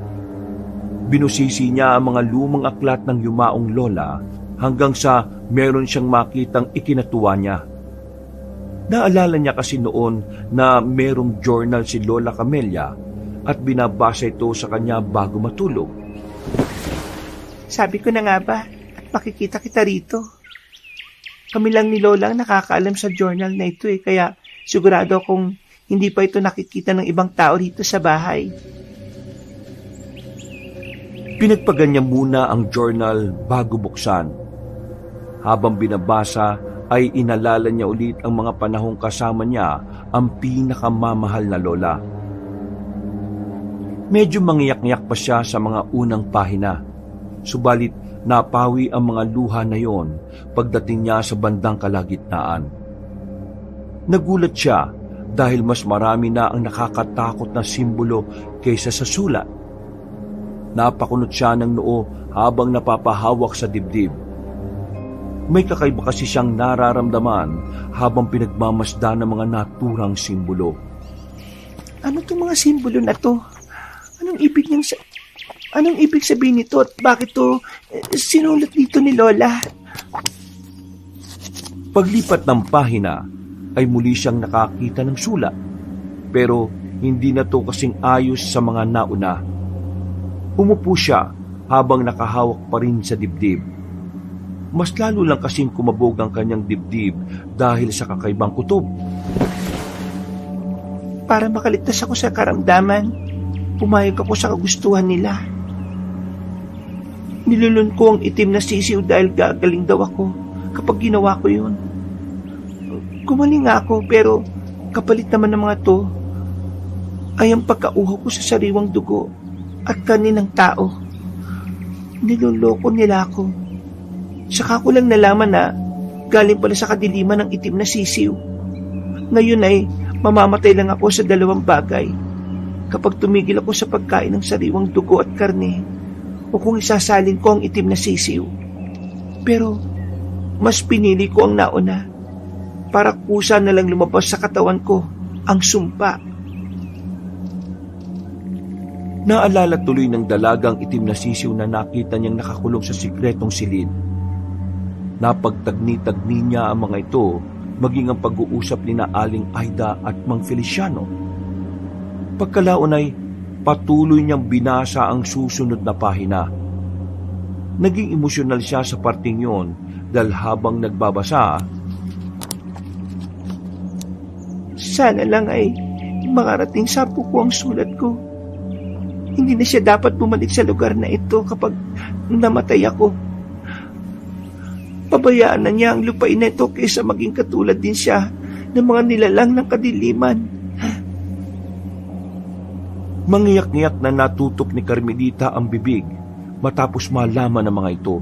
A: Binusisi niya ang mga lumang aklat ng yumaong lola hanggang sa meron siyang makitang ikinatuwa niya. Naalala niya kasi noon na merong journal si Lola Camelia at binabasa ito sa kanya bago matulog.
B: Sabi ko na nga ba, at makikita kita rito. Kami lang ni Lola ang nakakaalam sa journal na ito eh, kaya sigurado akong hindi pa ito nakikita ng ibang tao rito sa bahay.
A: Pinagpagan niya muna ang journal bago buksan. Habang binabasa ay inalala niya ulit ang mga panahong kasama niya ang pinakamamahal na lola. Medyo mangiyak-ngiyak pa siya sa mga unang pahina, subalit napawi ang mga luha na yon pagdating niya sa bandang kalagitnaan. Nagulat siya dahil mas marami na ang nakakatakot na simbolo kaysa sa sulat. Napakunot siya ng noo habang napapahawak sa dibdib. May kakaiba kasi siyang nararamdaman habang pinagmamasdan ng mga naturang simbolo.
B: Ano itong mga simbolo na to? Anong ibig sabihin nito at bakit to sinulat dito ni Lola?
A: Paglipat ng pahina ay muli siyang nakakita ng sulat, pero hindi na to kasing ayos sa mga nauna. Umupo siya habang nakahawak pa rin sa dibdib. Mas lalo lang kasing kumabog ang kanyang dibdib dahil sa kakaibang kutob.
B: Para makaligtas ako sa karamdaman, pumayag ako sa kagustuhan nila. Nilulun ko ang itim na sisiw dahil gagaling daw ako kapag ginawa ko yun. Gumaling nga ako pero kapalit naman ng mga to ay ang pagkauhaw ko sa sariwang dugo at kaninang tao. Niloloko nila ako. Saka ko lang nalaman na galing pala sa kadiliman ng itim na sisiw. Ngayon ay mamamatay lang ako sa dalawang bagay. Kapag tumigil ako sa pagkain ng sariwang dugo at karne o kung isasalin ko ang itim na sisiw. Pero mas pinili ko ang nauna para kusa na lang lumabas sa katawan ko ang sumpa.
A: Naalala tuloy ng dalagang itim na sisiw na nakita niyang nakakulong sa sikretong silid. Napagtagni-tagni niya ang mga ito, maging ang pag-uusap ni na Aling Aida at Mang Feliciano. Pagkalaon ay patuloy niyang binasa ang susunod na pahina. Naging emosyonal siya sa parting yon dahil habang nagbabasa,
B: sana lang ay makarating sa puko ang sulat ko. Hindi na siya dapat bumalik sa lugar na ito kapag namatay ako. Pabayaan na niya ang lupain na ito kaysa maging katulad din siya ng mga nilalang ng kadiliman.
A: Mangiyak-ngiyak na natutok ni Carmelita ang bibig matapos malaman ng mga ito.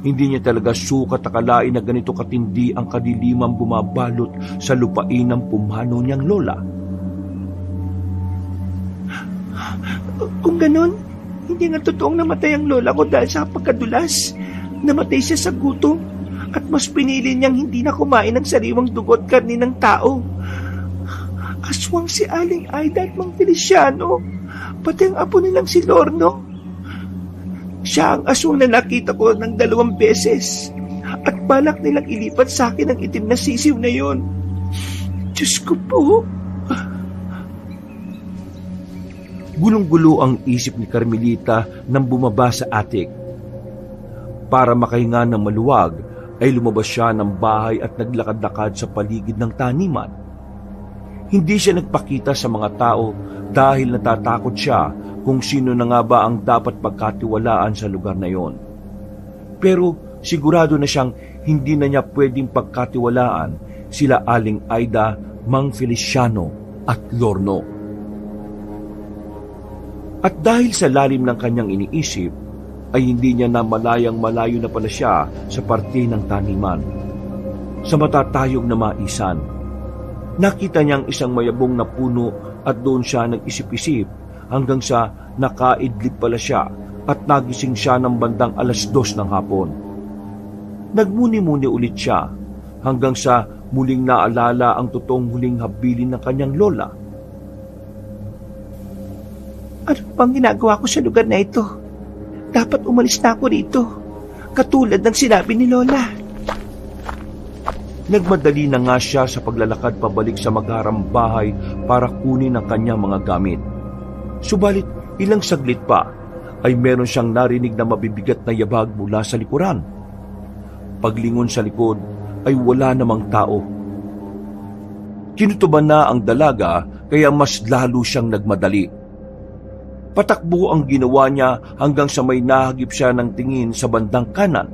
A: Hindi niya talaga sukat akalain na ganito katindi ang kadiliman bumabalot sa lupain ng pumano niyang lola.
B: Kung ganon, hindi nga totoong namatay ang lola ko dahil sa pagkadulas. Namatay siya sa gutom at mas pinili niyang hindi na kumain ng sariwang dugo at karne ng tao. Aswang si Aling Aida at Mang Feliciano. Pati ang apo nilang si Lorno. Siya ang aswang na nakita ko ng 2 beses. At balak nilang ilipat sa akin ang itim na sisiw na yon. Diyos ko po.
A: Gulong-gulo ang isip ni Carmelita nang bumaba sa attic. Para makahinga ng maluwag, ay lumabas siya ng bahay at naglakad-lakad sa paligid ng taniman. Hindi siya nagpakita sa mga tao dahil natatakot siya kung sino na nga ba ang dapat pagkatiwalaan sa lugar na yon. Pero sigurado na siyang hindi na niya pwedeng pagkatiwalaan sila Aling Aida, Mang Feliciano at Lorno. At dahil sa lalim ng kanyang iniisip, ay hindi niya na malayang malayo na pala siya sa parte ng taniman. Sa matatayog na maisan, nakita niyang isang mayabong na puno at doon siya nag-isip-isip hanggang sa nakaidlip pala siya at nagising siya ng bandang 2:00 ng hapon. Nagmuni-muni ulit siya hanggang sa muling naalala ang totoong huling habilin ng kanyang lola.
B: Ano bang ginagawa ko sa lugar na ito? Dapat umalis na ako rito, katulad ng sinabi ni Lola.
A: Nagmadali na nga siya sa paglalakad pabalik sa magharang bahay para kunin ang kanyang mga gamit. Subalit ilang saglit pa ay meron siyang narinig na mabibigat na yabag mula sa likuran. Paglingon sa likod ay wala namang tao. Kinutuban na ang dalaga kaya mas lalo siyang nagmadali. Patakbo ang ginawa niya hanggang sa may nahagip siya ng tingin sa bandang kanan.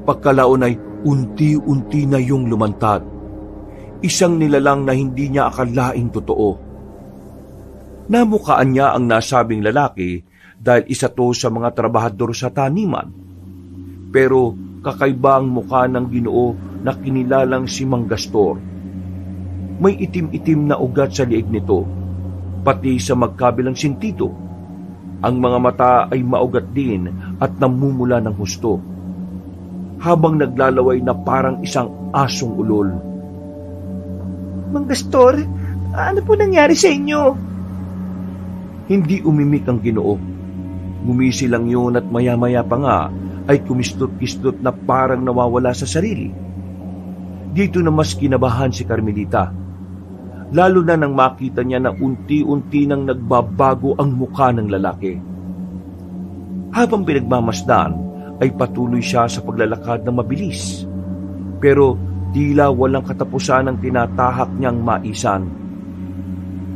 A: Pagkalaon ay unti-unti na yung lumantad. Isang nilalang na hindi niya akalaing totoo. Namukaan niya ang nasabing lalaki dahil isa to sa mga trabahador sa taniman. Pero kakaiba ang mukha ng Ginoo na kinilalang si Mang Gastor. May itim-itim na ugat sa liig nito, pati sa magkabilang sentido. Ang mga mata ay maugat din at namumula ng husto, habang naglalaway na parang isang asong ulol.
B: Mang Gastor, ano po nangyari sa inyo?
A: Hindi umimik ang Ginoo. Gumisi lang yun at maya-maya pa nga ay kumistot-kistot na parang nawawala sa sarili. Dito na mas kinabahan si Carmelita, lalo na nang makita niya na unti-unti nang nagbabago ang mukha ng lalaki. Habang pinagmamasdan, ay patuloy siya sa paglalakad na mabilis. Pero tila walang katapusan ang tinatahak niyang maisan.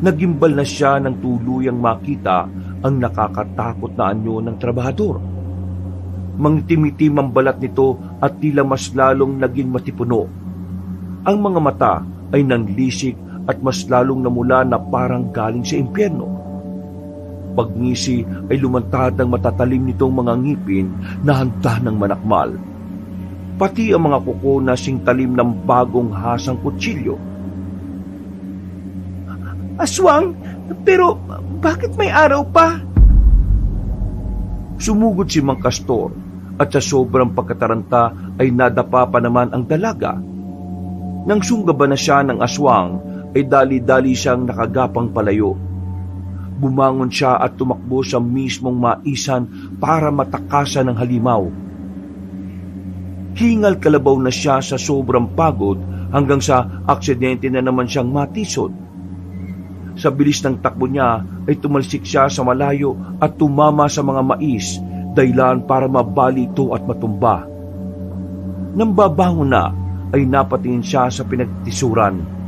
A: Nagimbal na siya ng tuluyang makita ang nakakatakot na anyo ng trabahador. Mangtim-itim ang balat nito at tila mas lalong naging matipuno. Ang mga mata ay nanlisik at mas lalong namula na parang galing sa impyerno. Pagngisi ay lumantad ang matatalim nitong mga ngipin na handa ng manakmal. Pati ang mga kuko na singtalim ng bagong hasang kutsilyo.
B: Aswang, pero bakit may araw pa?
A: Sumugod si Mang Castor at sa sobrang pagkataranta ay nadapa pa naman ang dalaga. Nang sunggaban na siya ng aswang, ay dali-dali siyang nakagapang palayo. Bumangon siya at tumakbo sa mismong maisan para matakasan ng halimaw. Hingal kalabaw na siya sa sobrang pagod hanggang sa aksidente na naman siyang matisod. Sa bilis ng takbo niya ay tumalsik siya sa malayo at tumama sa mga mais, dahilan para mabali ito at matumba. Nang babangon na ay napatingin siya sa pinagtisuran.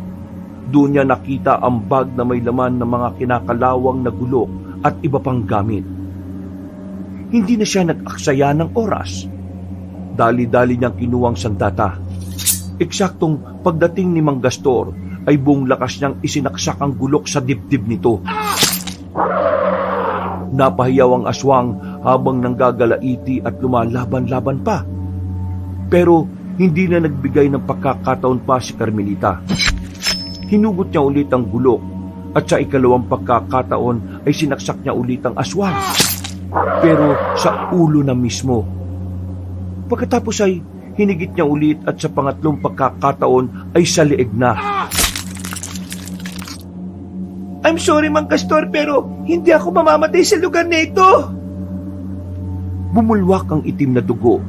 A: Doon niya nakita ang bag na may laman ng mga kinakalawang na gulok at iba pang gamit. Hindi na siya nag-aksaya ng oras. Dali-dali niyang kinuwang sandata. Eksaktong pagdating ni Mang Gastor ay buong lakas niyang isinaksak ang gulok sa dibdib nito. Napahiyaw ang aswang habang nanggagalaiti at lumalaban-laban pa. Pero hindi na nagbigay ng pagkakataon pa si Carmelita. Hinugot niya ulit ang gulok at sa ikalawang pagkakataon ay sinaksak niya ulit ang aswang, pero sa ulo na mismo. Pagkatapos ay hinigit niya ulit at sa pangatlong pagkakataon ay sa leeg na.
B: I'm sorry, Mang Castor, pero hindi ako mamamatay sa lugar na ito.
A: Bumulwak ang itim na dugo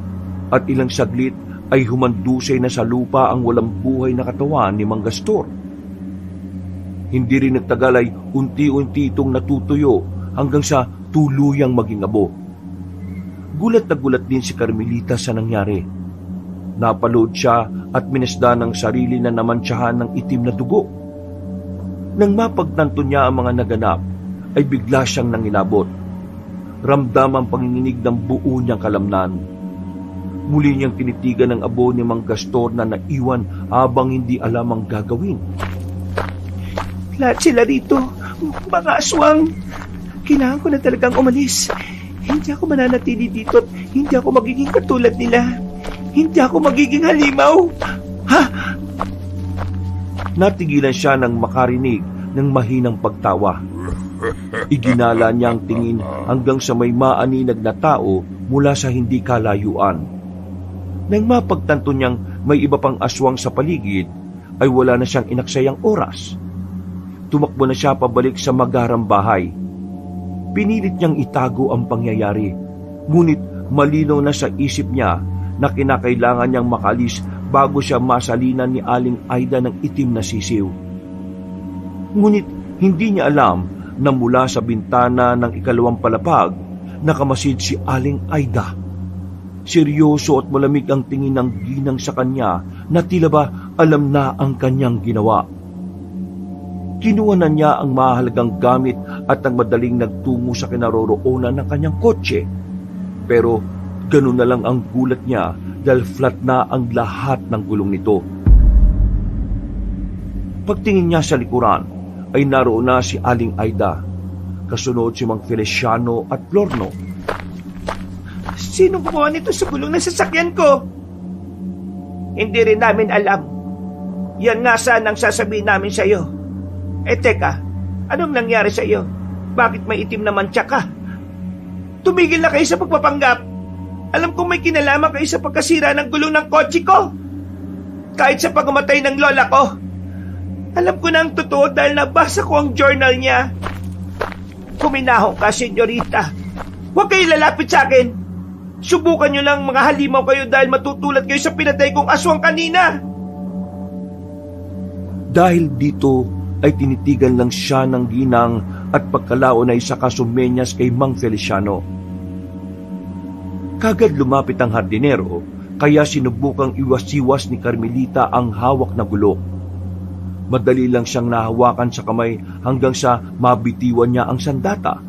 A: at ilang saglit ay humandusay na sa lupa ang walang buhay na katawan ni Mang Castor. Hindi rin nagtagal ay unti-unti itong natutuyo hanggang sa tuluyang maging abo. Gulat na gulat din si Carmelita sa nangyari. Napalood siya at minasda ng sarili na namantsahan ng itim na dugo. Nang mapagtanto niya ang mga naganap, ay bigla siyang nangilabot. Ramdam ang panginginig ng buo niyang kalamnan. Muli niyang tinitigan ang abo ni Mang Castor na naiwan habang hindi alam ang gagawin.
B: Lahat sila rito, mga aswang. Kailangan ko na talagang umalis. Hindi ako mananatili dito at hindi ako magiging katulad nila. Hindi ako magiging halimaw. Ha?
A: Natigilan siya nang makarinig ng mahinang pagtawa. Iginala niya ang tingin hanggang sa may maaninag na tao mula sa hindi kalayuan. Nang mapagtanto niyang may iba pang aswang sa paligid, ay wala na siyang inaksayang oras. Tumakbo na siya pabalik sa magarang bahay. Pinilit niyang itago ang pangyayari, ngunit malinaw na sa isip niya na kinakailangan niyang makalis bago siya masalinan ni Aling Aida ng itim na sisiw. Ngunit hindi niya alam na mula sa bintana ng ikalawang palapag, nakamasid si Aling Aida. Seryoso at malamig ang tingin ng ginang sa kanya na tila ba alam na ang kanyang ginawa. Kinuha na niya ang mahalagang gamit at ang madaling nagtungo sa kinaroroonan ng kanyang kotse. Pero ganun na lang ang gulat niya dahil flat na ang lahat ng gulong nito. Pagtingin niya sa likuran, ay naroon na si Aling Aida. Kasunod si Mang Feliciano at Lorno.
B: Sino gumawa nito sa gulong ng sasakyan ko? Hindi rin namin alam. Yan nga saan ang sasabihin namin sa iyo. Teka, anong nangyari sa iyo? Bakit may itim na mantsa ka? Tumigil na kayo sa pagpapanggap. Alam kong may kinalaman kayo sa pagkasira ng gulong ng kotse ko. Kahit sa pagkamatay ng lola ko. Alam ko na ang totoo dahil nabasa ko ang journal niya. Kuminahon ka, senyorita. Huwag kayo lalapit sa akin. Subukan nyo lang mga halimaw kayo dahil matutulad kayo sa pinatay kong aswang kanina.
A: Dahil dito ay tinitigan lang siya ng ginang at pagkalaon ay saka sumenyas kay Mang Feliciano. Kagad lumapit ang hardinero, kaya sinubukang iwas-iwas ni Carmelita ang hawak na gulok. Madali lang siyang nahawakan sa kamay hanggang sa mabitiwan niya ang sandata.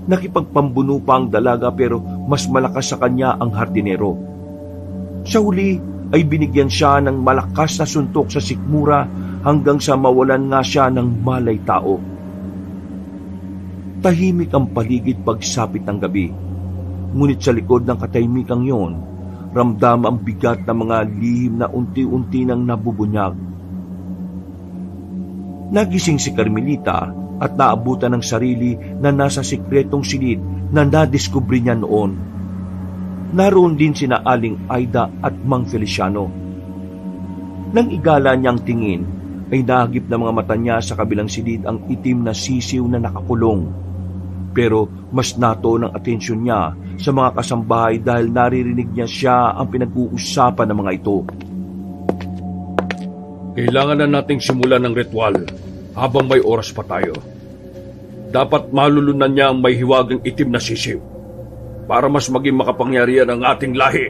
A: Nakipagpambuno pa ang dalaga pero mas malakas sa kanya ang hardinero. Sa huli ay binigyan siya ng malakas na suntok sa sikmura hanggang sa mawalan nga siya ng malay tao. Tahimik ang paligid pagsapit ng gabi. Ngunit sa likod ng katahimikang yon, ramdam ang bigat ng mga lihim na unti-unti nang nabubunyag. Nagising si Carmelita at naabutan ng sarili na nasa sikretong silid na nadiskubre niya noon. Naroon din sina Aling Aida at Mang Feliciano. Nang igala niyang tingin, ay nahagip na mga mata niya sa kabilang silid ang itim na sisiw na nakakulong. Pero mas nato ng atensyon niya sa mga kasambahay dahil naririnig niya siya ang pinag-uusapan ng mga ito.
C: Kailangan na nating simulan ng ritual habang may oras pa tayo. Dapat malulunan niya ang may hiwagang itim na sisiw para mas maging makapangyarihan ang ating lahi.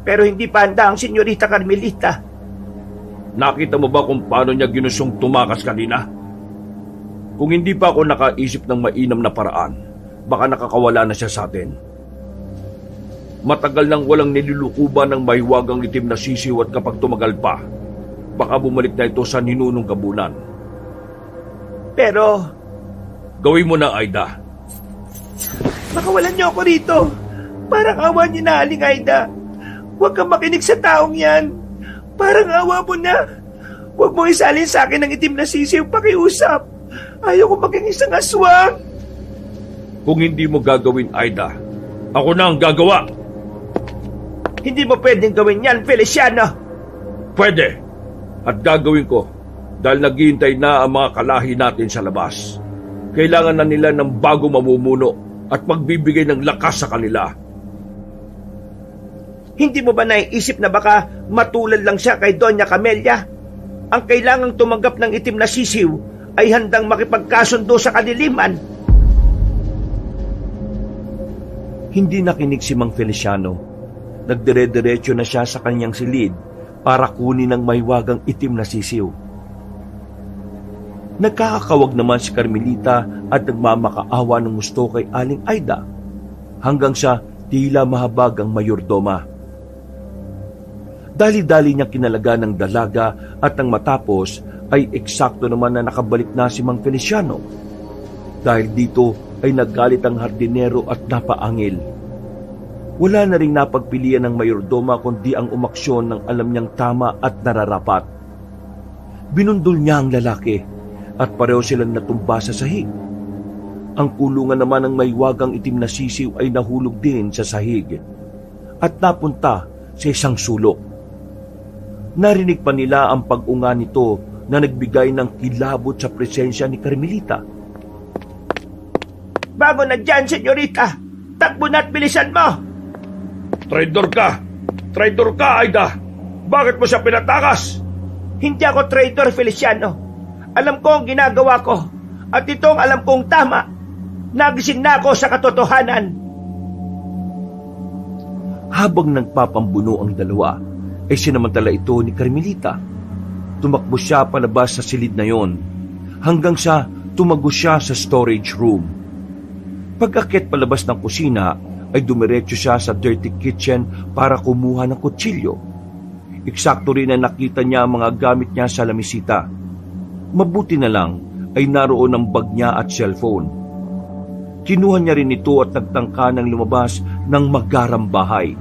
B: Pero hindi pa handa ang senyorita Carmelita.
C: Nakita mo ba kung paano niya ginustong tumakas kanina? Kung hindi pa ako nakaisip ng mainam na paraan, baka nakakawala na siya sa atin. Matagal nang walang nilulukuban ng mahiwagang itim na sisiw at kapag tumagal pa, baka bumalik na ito sa ninunong kabunan.
B: Pero
C: gawin mo na, Aida.
B: Makawalan niyo ako rito. Parang awa niyo na, Aling Aida. Huwag kang makinig sa taong yan. Parang awa mo na. Huwag mong isalin sa akin ng itim na sisiw, pakiusap. Ayaw ko maging isang aswang.
C: Kung hindi mo gagawin, Aida, ako na ang gagawa.
B: Hindi mo pwedeng gawin yan, Feliciano.
C: Pwede. At gagawin ko. dahil naghihintay na ang mga kalahi natin sa labas. Kailangan na nila ng bagong mamumuno at magbibigay ng lakas sa kanila.
B: Hindi mo ba naiisip na baka matulad lang siya kay Doña Camelia? Ang kailangang tumanggap ng itim na sisiw ay handang makipagkasundo sa kadiliman.
A: Hindi nakinig si Mang Feliciano. Nagdire-diretso na siya sa kanyang silid para kunin ang mahiwagang itim na sisiw. Nagkakakawag naman si Carmelita at nagmamakaawa ng gusto kay Aling Aida hanggang sa tila mahabag ang mayordoma. Dali-dali niya kinalaga ng dalaga at nang matapos ay eksakto naman na nakabalik na si Mang Feliciano. Dahil dito ay naggalit ang hardinero at napaangil. Wala na ring napagpilian ng mayordoma kundi ang umaksyon ng alam niyang tama at nararapat. Binundol niya ang lalaki at pareho silang natumba sa sahig. Ang kulungan naman ng mahiwagang itim na sisiw ay nahulog din sa sahig at napunta sa isang sulok. Narinig pa nila ang pag-unga nito na nagbigay ng kilabot sa presensya ni Carmelita.
B: Bago na dyan, senyorita! Takbo na't bilisan mo!
C: Traidor ka! Traidor ka, Aida! Bakit mo siya pinatakas?
B: Hindi ako traitor, Feliciano. Alam ko ang ginagawa ko at itong alam kong tama. Nagising na ako sa katotohanan.
A: Habang nagpapambuno ang dalawa, ay sinamantala ito ni Carmelita. Tumakbo siya palabas sa silid na yon hanggang sa tumago siya sa storage room. Pag-akyat palabas ng kusina ay dumiretso siya sa dirty kitchen para kumuha ng kutsilyo. Eksakto rin na nakita niya ang mga gamit niya sa lamisita. Mabuti na lang ay naroon ang bag niya at cellphone. Kinuha niya rin ito at nagtangka ng lumabas ng magarang bahay.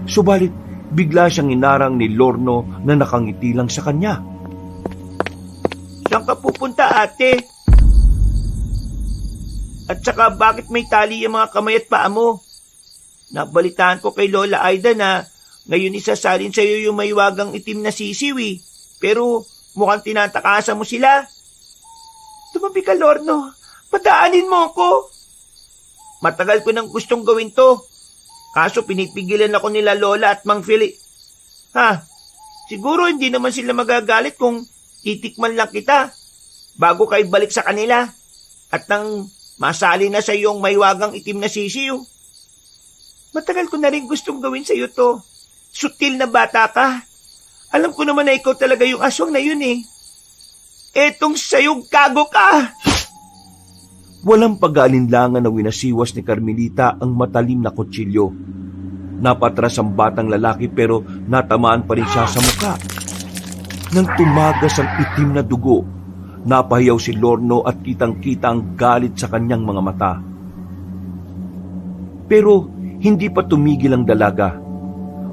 A: Subalit bigla siyang inarang ni Lorno na nakangiti lang sa kanya.
B: Saan ka pupunta, ate? At saka bakit may tali ang mga kamay at paa mo? Nabalitaan ko kay Lola Aida na ngayon isasalin sa iyo yung mahiwagang itim na sisiw eh. Pero mukhang tinatakasan mo sila. Tumabi ka, Lorno. Padaanin mo ako. Matagal ko nang gustong gawin to. Kaso pinipigilan ako nila Lola at Mang Fili. Siguro hindi naman sila magagalit kung titikman lang kita bago kayo balik sa kanila at nang masali na sa iyong mahiwagang itim na sisiw. Matagal ko na rin gustong gawin sa iyo to. Sutil na bata ka. Alam ko naman na ikaw talaga yung aswang na yun eh. Etong sayong kago ka!
A: Walang pag-aalinlangan na winasiwas ni Carmelita ang matalim na kutsilyo. Napatras ang batang lalaki pero natamaan pa rin siya sa mukha. Nang tumagas ang itim na dugo, napahiyaw si Lorno at kitang-kita ang galit sa kanyang mga mata. Pero hindi pa tumigil ang dalaga.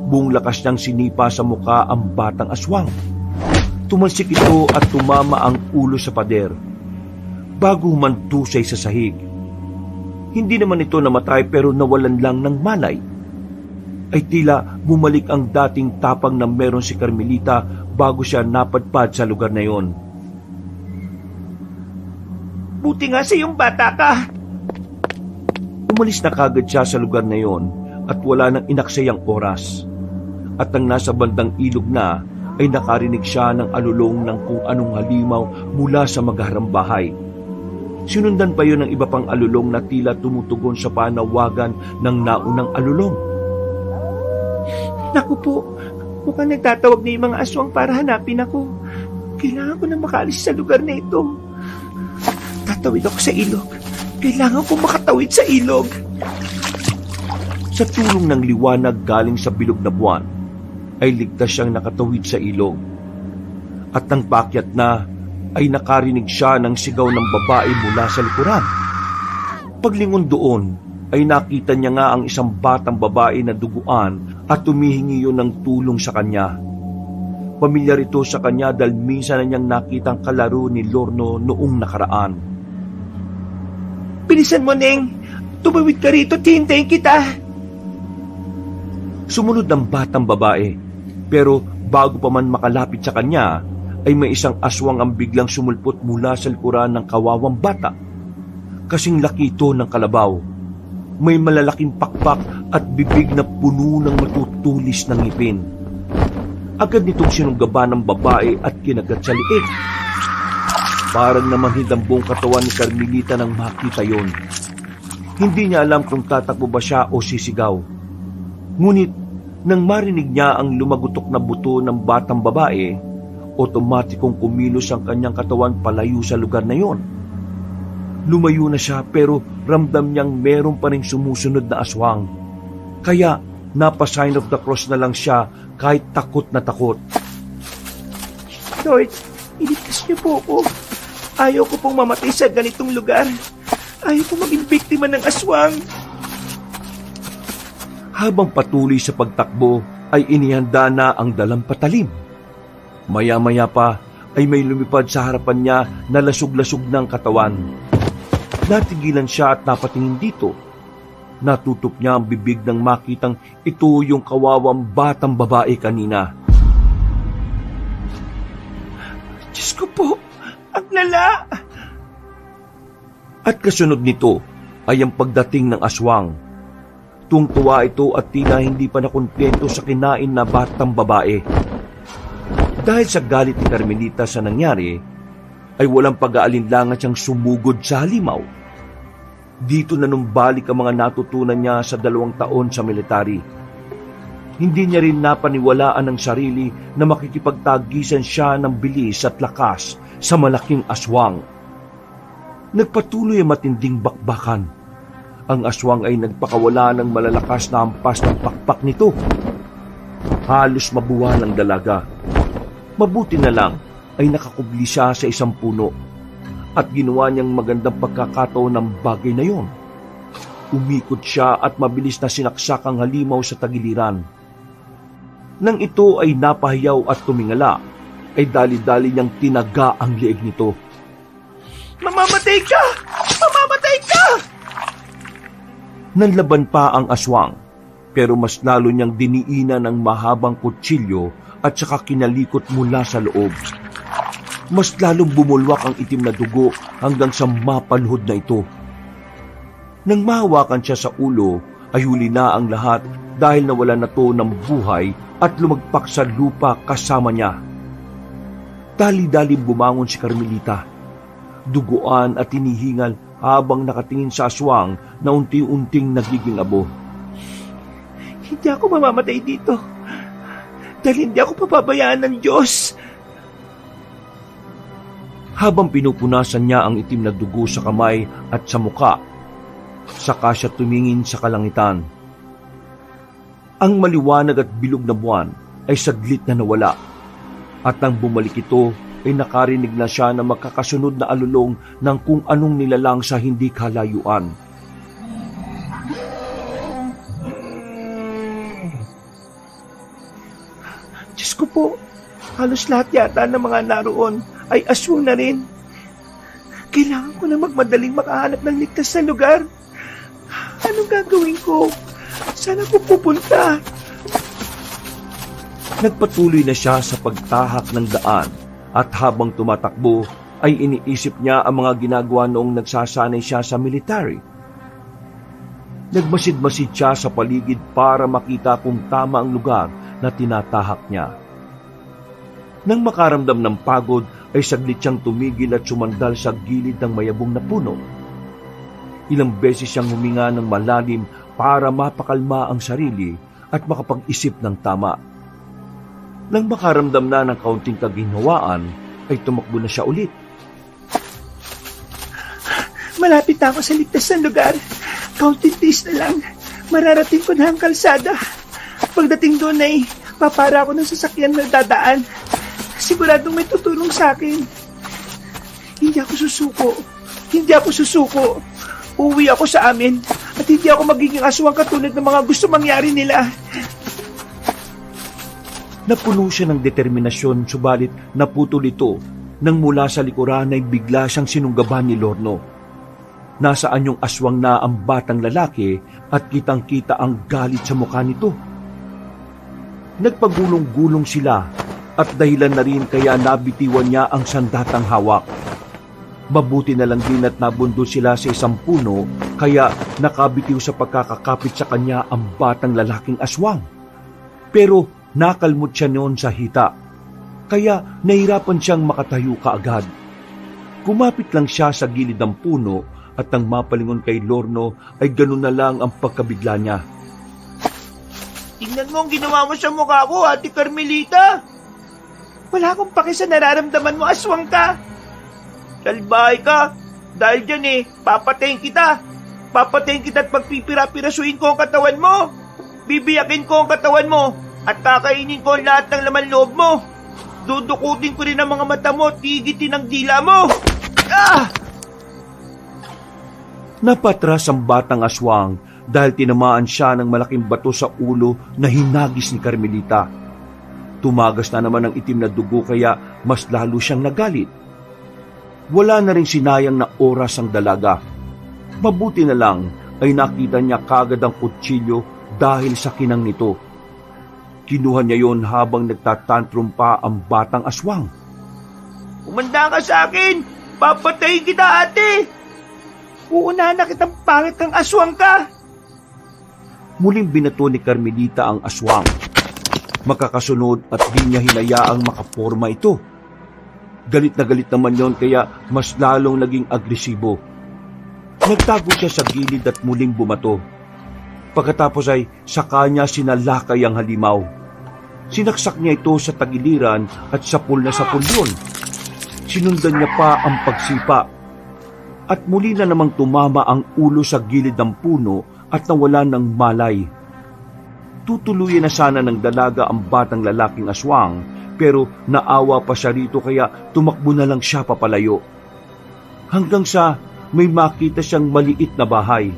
A: Buong lakas niyang sinipa sa mukha ang batang aswang. Tumalsik ito at tumama ang ulo sa pader bago humantusay sa sahig. Hindi naman ito namatay pero nawalan lang ng malay. Ay tila bumalik ang dating tapang na meron si Carmelita bago siya napadpad sa lugar na yon.
B: Buti nga sa iyong bata ka.
A: Umalis na kagad siya sa lugar na yon at wala nang inaksayang oras. At nang nasa bandang ilog na, ay nakarinig siya ng alulong ng kung anong halimaw mula sa magharang bahay. Sinundan pa yun ng iba pang alulong na tila tumutugon sa panawagan ng naunang alulong.
B: Naku po, mukhang nagtatawag na yung mga aswang para hanapin ako. Kailangan ko na makaalis sa lugar na ito. Tatawid ako sa ilog. Kailangan ko makatawid sa ilog.
A: Sa tulong ng liwanag galing sa bilog na buwan, ay ligtas siyang nakatawid sa ilog. At nang paakyat na, ay nakarinig siya ng sigaw ng babae mula sa likuran. Paglingon doon, ay nakita niya nga ang isang batang babae na duguan at tumihingi yun ng tulong sa kanya. Pamilyar ito sa kanya dahil minsan na niyang nakitang kalaro ni Lorno noong nakaraan.
B: Bilisan mo, Neng. Tumawid ka rito, hintayin kita.
A: Sumunod ang batang babae, pero bago pa man makalapit sa kanya, ay may isang aswang ang biglang sumulpot mula sa likuran ng kawawang bata. Kasing laki ito ng kalabaw. May malalaking pakpak at bibig na puno ng matutulis ng ngipin. Agad nitong sinunggaban ng babae at kinagat sa liig. Parang namanhid ang buong katawan ni Carmelita nang makita yon. Hindi niya alam kung tatakbo ba siya o sisigaw. Ngunit nang marinig niya ang lumagutok na buto ng batang babae, otomatikong kumilos ang kanyang katawan palayo sa lugar na yon. Lumayo na siya pero ramdam niyang meron pa ring sumusunod na aswang. Kaya napa-sign of the cross na lang siya kahit takot na takot.
B: Lord, iligtas niyo po ako. Ayaw ko pong mamatay sa ganitong lugar. Ayaw ko maging biktima ng aswang.
A: Habang patuloy sa pagtakbo ay inihanda na ang dalampatalim. Maya-maya pa ay may lumipad sa harapan niya na lasog-lasog ng katawan. Natigilan siya at napatingin dito. Natutup niya ang bibig nang makitang ito yung kawawang batang babae kanina.
B: Diyos ko po, ang lala!
A: At kasunod nito ay ang pagdating ng aswang. Tuwang-tuwa ito at tila hindi pa nakontento sa kinain na batang babae. Dahil sa galit ni Carmelita sa nangyari, ay walang pag-aalinlangan siyang sumugod sa halimaw. Dito na numbalik ang mga natutunan niya sa 2 taon sa military. Hindi niya rin napaniwalaan ang sarili na makikipagtagisan siya ng bilis at lakas sa malaking aswang. Nagpatuloy ang matinding bakbakan. Ang aswang ay nagpakawala ng malalakas na hampas ng pakpak nito. Halos mabuwal ang dalaga. Mabuti na lang ay nakakubli siya sa isang puno at ginawa niyang magandang pagkakataon ng bagay na yon. Umikot siya at mabilis na sinaksak ang halimaw sa tagiliran. Nang ito ay napahiyaw at tumingala, ay dali-dali niyang tinaga ang liig nito.
B: Mamamatay ka! Mamamatay ka!
A: Nanlaban pa ang aswang, pero mas lalo niyang diniinan ng mahabang kutsilyo at saka kinalikot mula sa loob. Mas lalong bumulwak ang itim na dugo hanggang sa mapalhod na ito. Nang mahawakan siya sa ulo, ay huli na ang lahat dahil nawala na to ng buhay at lumagpak sa lupa kasama niya. Dali-daling bumangon si Carmelita. Duguan at hinihingal habang nakatingin sa aswang na unti-unting nagiging abo.
B: Hindi ako mamamatay dito dahil hindi ako papabayaan ng Diyos.
A: Habang pinupunasan niya ang itim na dugo sa kamay at sa muka, saka siya tumingin sa kalangitan. Ang maliwanag at bilog na buwan ay saglit na nawala at nang bumalik ito ay nakarinig na siya na magkakasunod na alulong ng kung anong nilalang sa hindi kalayuan.
B: Diyos ko po, halos lahat yata ng mga naroon ay aswang na rin. Kailangan ko na magmadaling makahanap ng ligtas na lugar. Anong gagawin ko? Saan ako pupunta?
A: Nagpatuloy na siya sa pagtahak ng daan at habang tumatakbo ay iniisip niya ang mga ginagawa noong nagsasanay siya sa military. Nagmasid-masid siya sa paligid para makita kung tama ang lugar na tinatahak niya. Nang makaramdam ng pagod ay saglit siyang tumigil at sumandal sa gilid ng mayabong na puno. Ilang beses siyang huminga ng malalim para mapakalma ang sarili at makapag-isip ng tama. Nang makaramdam na ng kaunting kaginhawaan, ay tumakbo na siya ulit.
B: Malapit na ako sa ligtas na lugar. Kaunting tiis na lang. Mararating ko na ang kalsada. Pagdating doon ay papara ako ng sasakyan na dadaan. Siguradong may tutulong sa akin. Hindi ako susuko. Hindi ako susuko. Uuwi ako sa amin at hindi ako magiging aswang katulad ng mga gusto mangyari nila.
A: Napuno siya ng determinasyon, subalit naputol ito nang mula sa likuran ay bigla siyang sinunggaban ni Lorno. Nasaan yung aswang na ang batang lalaki at kitang-kita ang galit sa mukha nito. Nagpagulong-gulong sila at dahilan na rin kaya nabitiwan niya ang sandatang hawak. Mabuti na lang din at nabundo sila sa isang puno kaya nakabitiw sa pagkakakapit sa kanya ang batang lalaking aswang. Pero nakalmot siya noon sa hita, kaya nahirapan siyang makatayo kaagad. Kumapit lang siya sa gilid ng puno at nang mapalingon kay Lorno ay ganun na lang ang pagkabigla niya.
B: Tingnan mo ang ginawa mo sa mukha ko, Ate Carmelita. Wala akong paki sa nararamdaman mo, aswang ka. Salbahay ka. Dahil dyan papatayin kita. Papatayin kita at pagpipira-pirasuin ko ang katawan mo. Bibiyakin ko ang katawan mo at kakainin ko ang lahat ng laman loob mo. Dudukutin ko rin ang mga mata mo at tigitin ang dila mo. Ah!
A: Napatras ang batang aswang dahil tinamaan siya ng malaking bato sa ulo na hinagis ni Carmelita. Tumagas na naman ang itim na dugo kaya mas lalo siyang nagalit. Wala na rin sinayang na oras ang dalaga. Mabuti na lang ay nakita niya kagad ang kutsilyo dahil sa kinang nito. Kinuha niya yon habang nagtatantrum pa ang batang aswang.
B: Umanda ka sa akin! Papatayin kita, ate! Uunahan na kitang pangit kang aswang ka!
A: Muling binato ni Carmelita ang aswang. Makakasunod at di niya hinayaang makaporma ito. Galit na galit naman yon kaya mas lalong naging agresibo. Nagtago siya sa gilid at muling bumato. Pagkatapos ay saka niya sinalakay ang halimaw. Sinaksak niya ito sa tagiliran at sapul na sapul yun. Sinundan niya pa ang pagsipa. At muli na namang tumama ang ulo sa gilid ng puno at nawala ng malay. Tutuluyan na sana ng dalaga ang batang lalaking aswang pero naawa pa siya rito kaya tumakbo na lang siya papalayo. Hanggang sa may makita siyang maliit na bahay.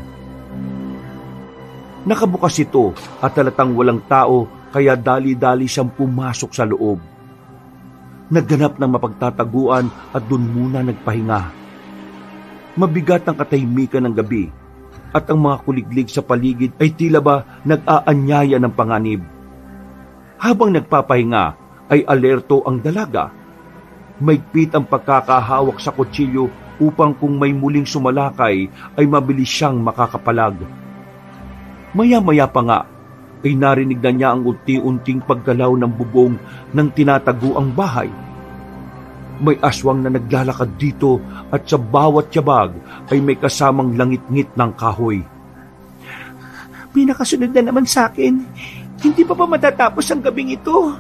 A: Nakabukas ito at halatang walang tao kaya dali-dali siyang pumasok sa loob. Nagganap ng mapagtataguan at doon muna nagpahinga. Mabigat ang katahimikan ng gabi at ang mga kuliglig sa paligid ay tila ba nag-aanyaya ng panganib. Habang nagpapahinga ay alerto ang dalaga. Maigpit ang pagkakahawak sa kutsilyo upang kung may muling sumalakay ay mabilis siyang makakapalag. Maya-maya pa nga ay narinig na niya ang unti-unting paggalaw ng bubong ng tinataguang bahay. May aswang na naglalakad dito at sa bawat yabag ay may kasamang langit-ngit ng kahoy.
B: May nakasunod na naman sa akin. Hindi pa ba matatapos ang gabing ito?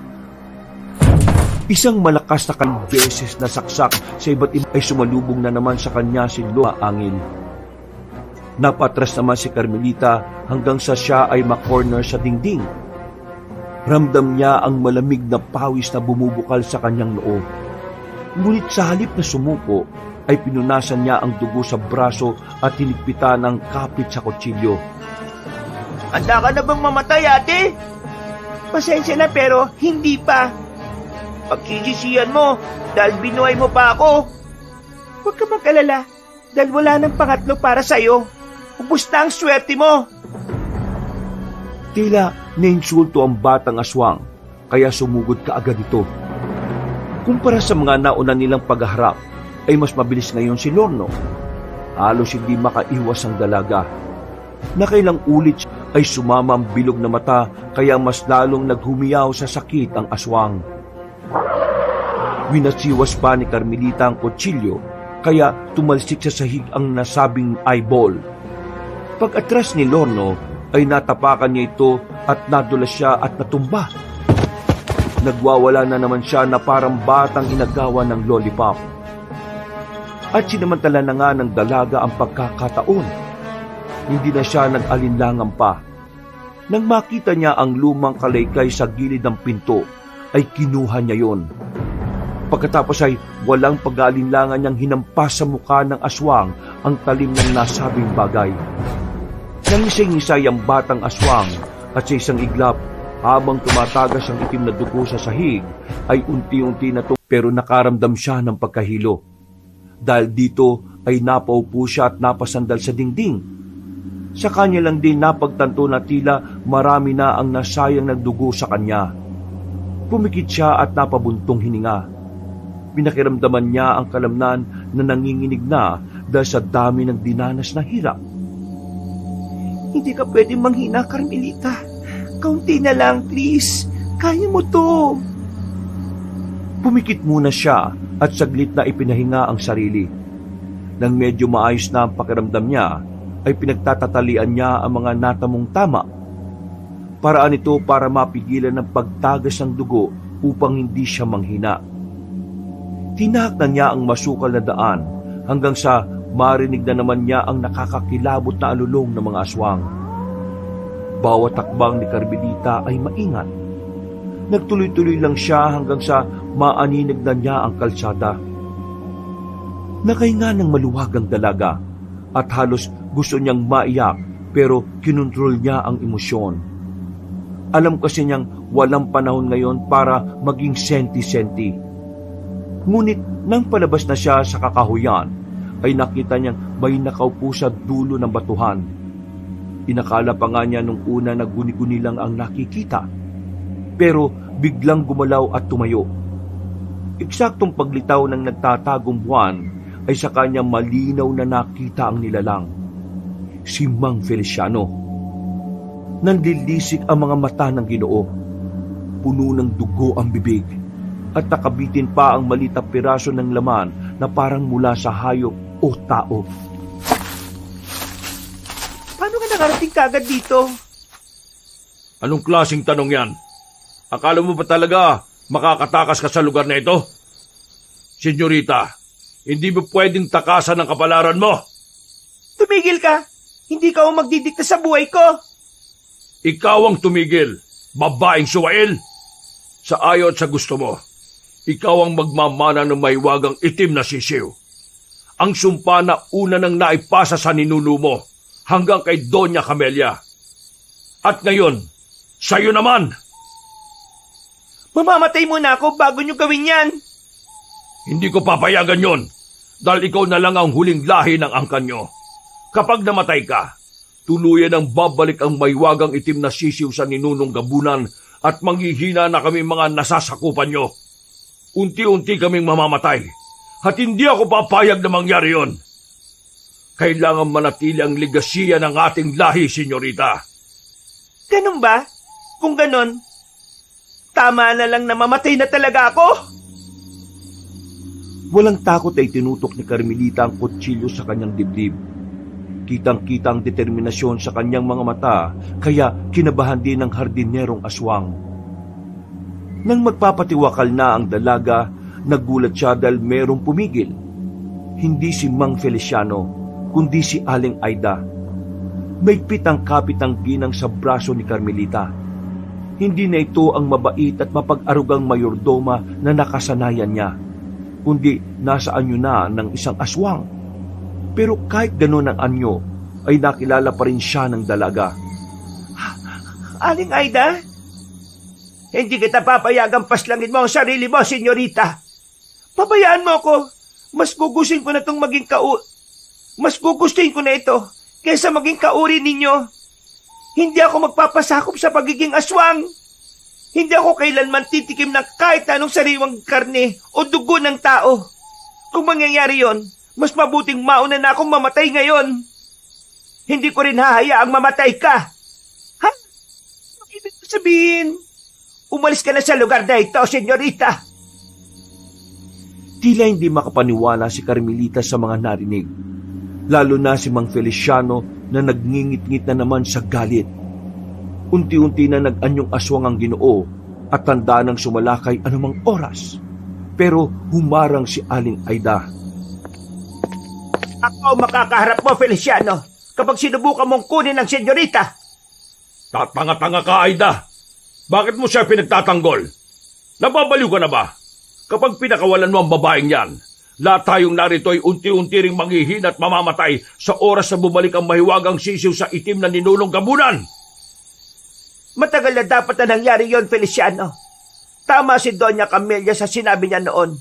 A: Isang malakas na beses na saksak sa iba't iba ay sumalubong na naman sa kanya si Loa Angin. Napatras naman si Carmelita hanggang sa siya ay makorner sa dingding. Ramdam niya ang malamig na pawis na bumubukal sa kanyang noo. Ngunit sa halip na sumuko, ay pinunasan niya ang dugo sa braso at hinigpitan ng kapit sa kutsilyo.
B: Handa ka na bang mamatay, ate? Pasensya na pero hindi pa. Pagsisisihan mo dahil binuhay mo pa ako. Huwag ka mag-alala dahil wala nang pangatlo para sa'yo. Ubus na ang swerte mo.
A: Tila nainsulto ang batang aswang kaya sumugod ka agad ito. Kumpara sa mga nauna nilang pagharap, ay mas mabilis ngayon si Lorno. Halos hindi makaiwas ang dalaga. Nakailang ulit ay sumama ang bilog na mata kaya mas lalong naghumiyaw sa sakit ang aswang. Winatsiwas pa ni Carmelita ang kutsilyo kaya tumalsik sa sahig ang nasabing eyeball. Pag-atras ni Lorno ay natapakan niya ito at nadulas siya at natumba. Nagwawala na naman siya na parang batang inagawa ng lollipop. At sinamantala na nga ng dalaga ang pagkakataon. Hindi na siya nag-alinlangan pa. Nang makita niya ang lumang kalaykay sa gilid ng pinto, ay kinuha niya yon. Pagkatapos ay walang pag-aalinlangan niyang hinampas sa mukha ng aswang ang talim ng nasabing bagay. Nangisay-ngisay ang batang aswang at sa isang iglap, habang tumatagas ang itim na dugo sa sahig, ay unti-unti na pero nakaramdam siya ng pagkahilo. Dahil dito ay napaupo siya at napasandal sa dingding. Sa kanya lang din napagtanto na tila marami na ang nasayang ng dugo sa kanya. Pumikit siya at napabuntong hininga. Pinakiramdaman niya ang kalamnan na nanginginig na dahil sa dami ng dinanas na hirap.
B: Hindi ka pwedeng manghina, Carmelita. Kaunti na lang, please. Kaya mo to.
A: Pumikit muna siya at saglit na ipinahinga ang sarili. Nang medyo maayos na ang pakiramdam niya, ay pinagtatatalian niya ang mga natamong tama. Paraan ito para mapigilan ng pagtagas ng dugo upang hindi siya manghina. Tinahakdan niya ang masukal na daan hanggang sa marinig na naman niya ang nakakakilabot na alulong ng mga aswang. Bawat takbang ni Carmelita ay maingat. Nagtuloy-tuloy lang siya hanggang sa maaninag na niya ang kalsada. Nakahinga ng maluwagang dalaga at halos gusto niyang maiyak pero kinontrol niya ang emosyon. Alam kasi niyang walang panahon ngayon para maging senti-senti. Ngunit nang palabas na siya sa kakahuyan, ay nakita niyang may nakaupo sa dulo ng batuhan. Inakala pa nga niya nung una na guni-guni lang ang nakikita. Pero biglang gumalaw at tumayo. Eksaktong paglitaw ng nagtatagong buwan ay sa kanya malinaw na nakita ang nilalang. Si Mang Feliciano. Nanlilisik ang mga mata ng Ginoo. Puno ng dugo ang bibig at nakabitin pa ang malitang piraso ng laman na parang mula sa hayop o tao.
B: Paano ka nakarating kagad dito?
C: Anong klaseng tanong yan? Akala mo ba talaga makakatakas ka sa lugar na ito? Senyorita, hindi mo pwedeng takasan ang kapalaran mo.
B: Tumigil ka! Hindi ka ang magdidikta sa buhay ko!
C: Ikaw ang tumigil, babaeng suwail. Sa ayaw at sa gusto mo, ikaw ang magmamana ng mahiwagang itim na sisiw. Ang sumpa na una nang naipasa sa ninuno mo hanggang kay Doña Camelia. At ngayon, sa'yo naman.
B: Mamamatay muna ako bago niyo gawin yan.
C: Hindi ko papayagan yon dahil ikaw na lang ang huling lahi ng angkan nyo. Kapag namatay ka, tuluyan ang babalik ang mahiwagang itim na sisiw sa ninunong gabunan at manghihina na kami mga nasasakupan nyo. Unti-unti kaming mamamatay at hindi ako papayag na mangyari yon. Kailangan manatili ang legasiya ng ating lahi, senyorita.
B: Ganun ba? Kung ganun, tama na lang na mamatay na talaga ako.
A: Walang takot ay tinutok ni Carmelita ang kutsilyo sa kanyang dibdib. Kitang-kita ang determinasyon sa kanyang mga mata, kaya kinabahan din ng hardinerong aswang. Nang magpapatiwakal na ang dalaga, nagulat siya dahil merong pumigil. Hindi si Mang Feliciano, kundi si Aling Aida. May pitang kapitang ginang sa braso ni Carmelita. Hindi na ito ang mabait at mapag-arugang mayordoma na nakasanayan niya, kundi nasa anyo na ng isang aswang. Pero kahit gano'n ang anyo, ay nakilala pa rin siya ng dalaga.
B: Aling Aida? Hindi kita papayagang paslangin mo ang sarili mo, senyorita. Pabayaan mo ako. Mas gugustuhin ko na itong maging Mas gugustuhin ko na ito kaysa maging kauri ninyo. Hindi ako magpapasakop sa pagiging aswang. Hindi ako kailanman titikim ng kahit anong sariwang karne o dugo ng tao. Kung mangyayari yon, mas mabuting mauna na akong mamatay ngayon. Hindi ko rin hahayaang mamatay ka. Ha? Ang ibig sabihin, umalis ka na sa lugar na ito, senyorita.
A: Tila hindi makapaniwala si Carmelita sa mga narinig. Lalo na si Mang Feliciano na nagngingit-ngit na naman sa galit. Unti-unti na nag-anyong aswang ang Ginoo at tanda ng sumalakay anumang oras. Pero humarang si Aling Aida.
B: Ako makakaharap mo, Feliciano, kapag sinubukan mong kunin ang senyorita.
C: Tatanga-tanga ka, Aida. Bakit mo siya pinagtatanggol? Nababaliw ka na ba? Kapag pinakawalan mo ang babaeng yan, lahat tayong narito ay unti-unti ring manghihina at mamamatay sa oras na bumalik ang mahiwagang sisiw sa itim na ninunong gabunan.
B: Matagal na dapat na nangyari yon, Feliciano. Tama si Doña Camelia sa sinabi niya noon.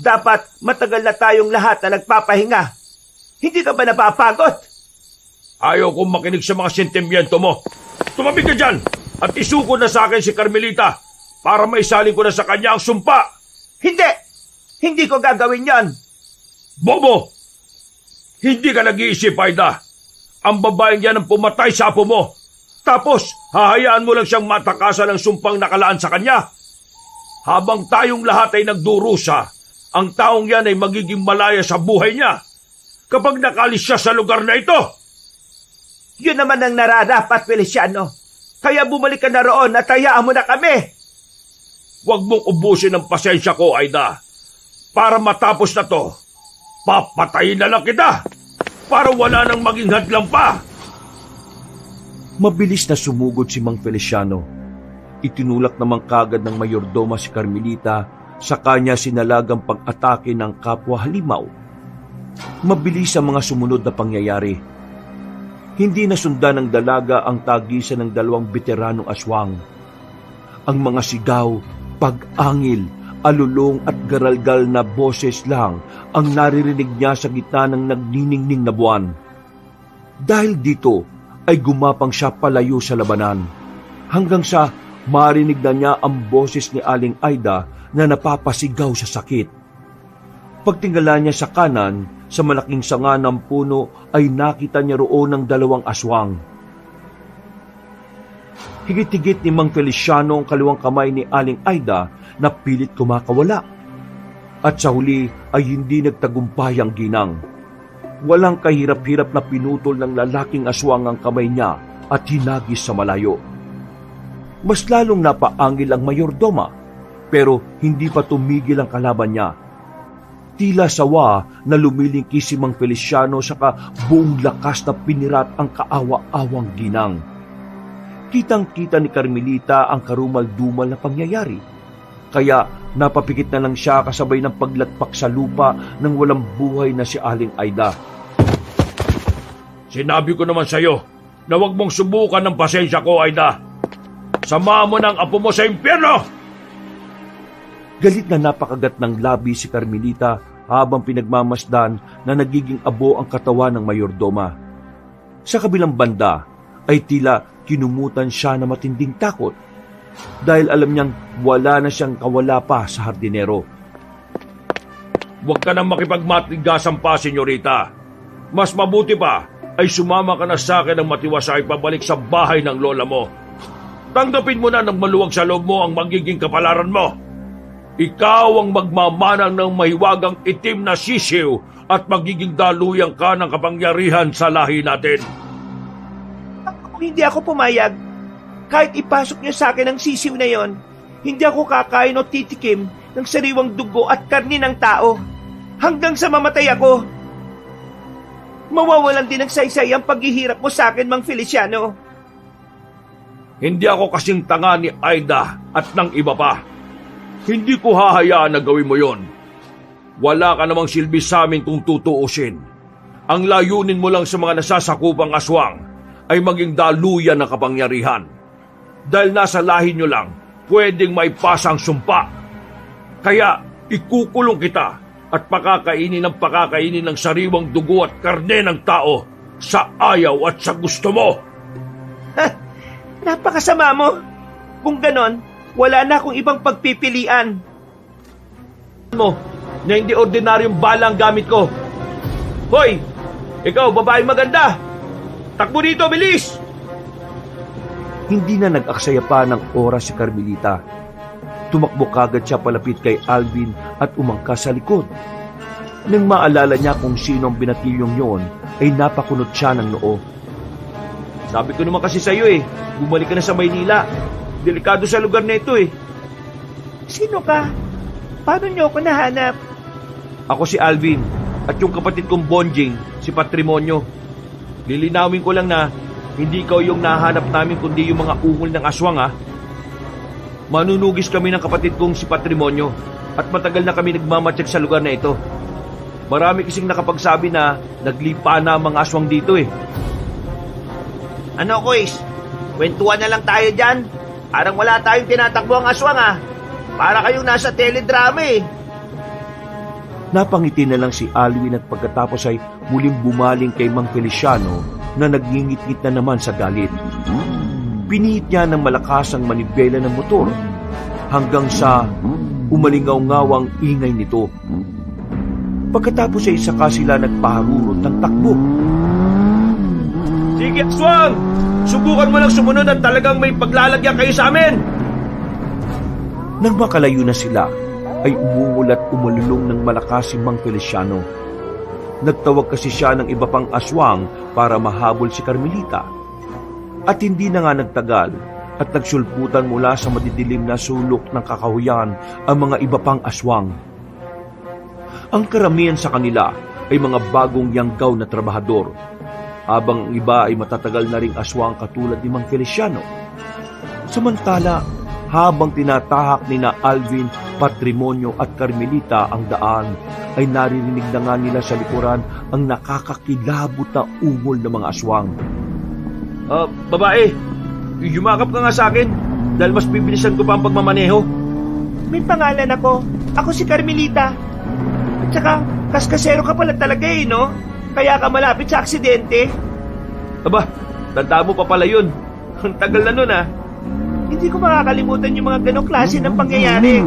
B: Dapat matagal na tayong lahat na nagpapahinga. Hindi ka ba napapagod?
C: Ayaw kong makinig sa mga sentimiento mo. Tumabi ka dyan at isuko na sa akin si Carmelita para maisalin ko na sa kanya ang sumpa.
B: Hindi! Hindi ko gagawin yan!
C: Bobo! Hindi ka nag-iisip, Aida. Ang babaeng yan ang pumatay sa apo mo. Tapos, hahayaan mo lang siyang matakasan ng sumpang nakalaan sa kanya. Habang tayong lahat ay nagdurusa, ang taong yan ay magiging malaya sa buhay niya kapag nakalis siya sa lugar na ito.
B: Yun naman ang nararapat, Feliciano. Kaya bumalik ka na roon at hayaan mo na kami.
C: Huwag mong ubusin ang pasensya ko, Aida. Para matapos na to, papatayin na lang kita para wala nang maging hadlang pa.
A: Mabilis na sumugod si Mang Feliciano. Itinulak naman kagad ng mayordoma si Carmelita sa kanya sinalagang pag-atake ng kapwa halimaw. Mabilis ang mga sumunod na pangyayari. Hindi nasundan ng dalaga ang tagisan ng dalawang veteranong aswang. Ang mga sigaw, pag-angil, alulong at garalgal na boses lang ang naririnig niya sa gitna ng nagniningning na buwan. Dahil dito ay gumapang siya palayo sa labanan hanggang sa marinig na niya ang boses ni Aling Aida na napapasigaw sa sakit. Pagtingala niya sa kanan, sa malaking sanga ng puno ay nakita niya roon ng dalawang aswang. Higit-higit ni Mang Feliciano ang kaliwang kamay ni Aling Aida na pilit kumakawala. At sa huli ay hindi nagtagumpay ang ginang. Walang kahirap-hirap na pinutol ng lalaking aswang ang kamay niya at hinagis sa malayo. Mas lalong napaangil ang mayordoma, pero hindi pa tumigil ang kalaban niya. Tila sawa na lumilingki si Mang Feliciano saka buong lakas na pinirat ang kaawa-awang ginang. Kitang-kita ni Carmelita ang karumal-dumal na pangyayari. Kaya napapikit na lang siya kasabay ng paglatpak sa lupa ng walang buhay na si Aling Aida.
C: Sinabi ko naman sa iyo na huwag mong subukan ng pasensya ko, Aida. Samahan mo ng apo mo sa impyerno!
A: Galit na napakagat ng labi si Carmelita habang pinagmamasdan na nagiging abo ang katawan ng mayordoma. Sa kabilang banda ay tila kinumutan siya na matinding takot dahil alam niyang wala na siyang kawala pa sa hardinero.
C: Huwag ka nang makipagmatigasan pa, senyorita. Mas mabuti pa ay sumama ka na sa akin ng matiwasay pabalik sa bahay ng lola mo. Tanggapin mo na ng maluwag sa loob mo ang magiging kapalaran mo. Ikaw ang magmamanang ng mahiwagang itim na sisiw at magiging daluyang ka ng kapangyarihan sa lahi natin.
B: Kung hindi ako pumayag, kahit ipasok niyo sa akin ang sisiw na yon, hindi ako kakain o titikim ng sariwang dugo at karni ng tao hanggang sa mamatay ako. Mawawalan din ng saysay ang paghihirap mo sa akin, Mang Feliciano.
C: Hindi ako kasing tanga ni Aida at ng iba pa. Hindi ko hahayaan na gawin mo yon. Wala ka namang silbi sa amin kung tutuusin. Ang layunin mo lang sa mga nasasakupang aswang ay maging daluyan ng kapangyarihan. Dahil nasa lahi nyo lang, pwedeng maipasa ang sumpa. Kaya ikukulong kita at pakakainin ng sariwang dugo at karne ng tao sa ayaw at sa gusto mo.
B: Napakasama mo. Kung ganon, wala na akong ibang pagpipilian.
C: Mo, na hindi ordinaryong bala ang gamit ko. Hoy! Ikaw, babaeng maganda! Takbo dito, bilis!
A: Hindi na nag-aksaya pa ng oras si Carmelita. Tumakbo kagad siya palapit kay Alvin at umangkas sa likod. Nang maalala niya kung sino ang binatilyong yon, ay napakunot siya ng noo.
C: Sabi ko naman kasi sa'yo bumalik ka na sa Maynila. Delikado sa lugar na ito
B: Sino ka? Paano niyo ako nahanap?
C: Ako si Alvin at yung kapatid kong Bonjing, si Patrimonyo. Lilinawin ko lang na hindi ikaw yung nahanap namin kundi yung mga ungol ng aswang Manunugis kami ng kapatid kong si Patrimonyo at matagal na kami nagmamatsyag sa lugar na ito. Marami kasing nakapagsabi na naglipa na ang mga aswang dito
B: Ano, Kuis? Kwentuhan na lang tayo dyan. Parang wala tayong tinatakbo ang aswang Para kayong nasa teledrama
A: Napangiti na lang si Alvin at pagkatapos ay muling bumaling kay Mang Feliciano na nagngingit-ngit na naman sa galit. Pinihit niya ng malakas ang manibela ng motor hanggang sa umalingaw-ngawang ingay nito. Pagkatapos ay saka sila nagpaharurot ng takbo.
C: Sige, aswang! Subukan mo lang sumunod at talagang may paglalagyan kayo sa amin!
A: Nang makalayo na sila, ay umungol at umululong ng malakas si Mang Feliciano. Nagtawag kasi siya ng iba pang aswang para mahabol si Carmelita. At hindi na nga nagtagal at nagsulputan mula sa madidilim na sulok ng kakahuyan ang mga iba pang aswang. Ang karamihan sa kanila ay mga bagong yanggaw na trabahador, habang ang iba ay matatagal na ring aswang katulad ni Mang Feliciano. Samantala, habang tinatahak ni na Alvin, Patrimonio at Carmelita ang daan, ay naririnig na nga nila sa likuran ang nakakakilabot na ungol ng mga aswang.
C: Babae, yumakap ka nga sa akin dahil mas bibilisan ko pa ang pagmamaneho.
B: May pangalan ako. Ako si Carmelita. At saka, kaskasero ka pala talaga no? Kaya ka malapit sa aksidente.
C: Aba, tanda mo pa pala yun. Ang tagal na nun
B: Hindi ko makakalimutan yung mga ganong klase ng pangyayari.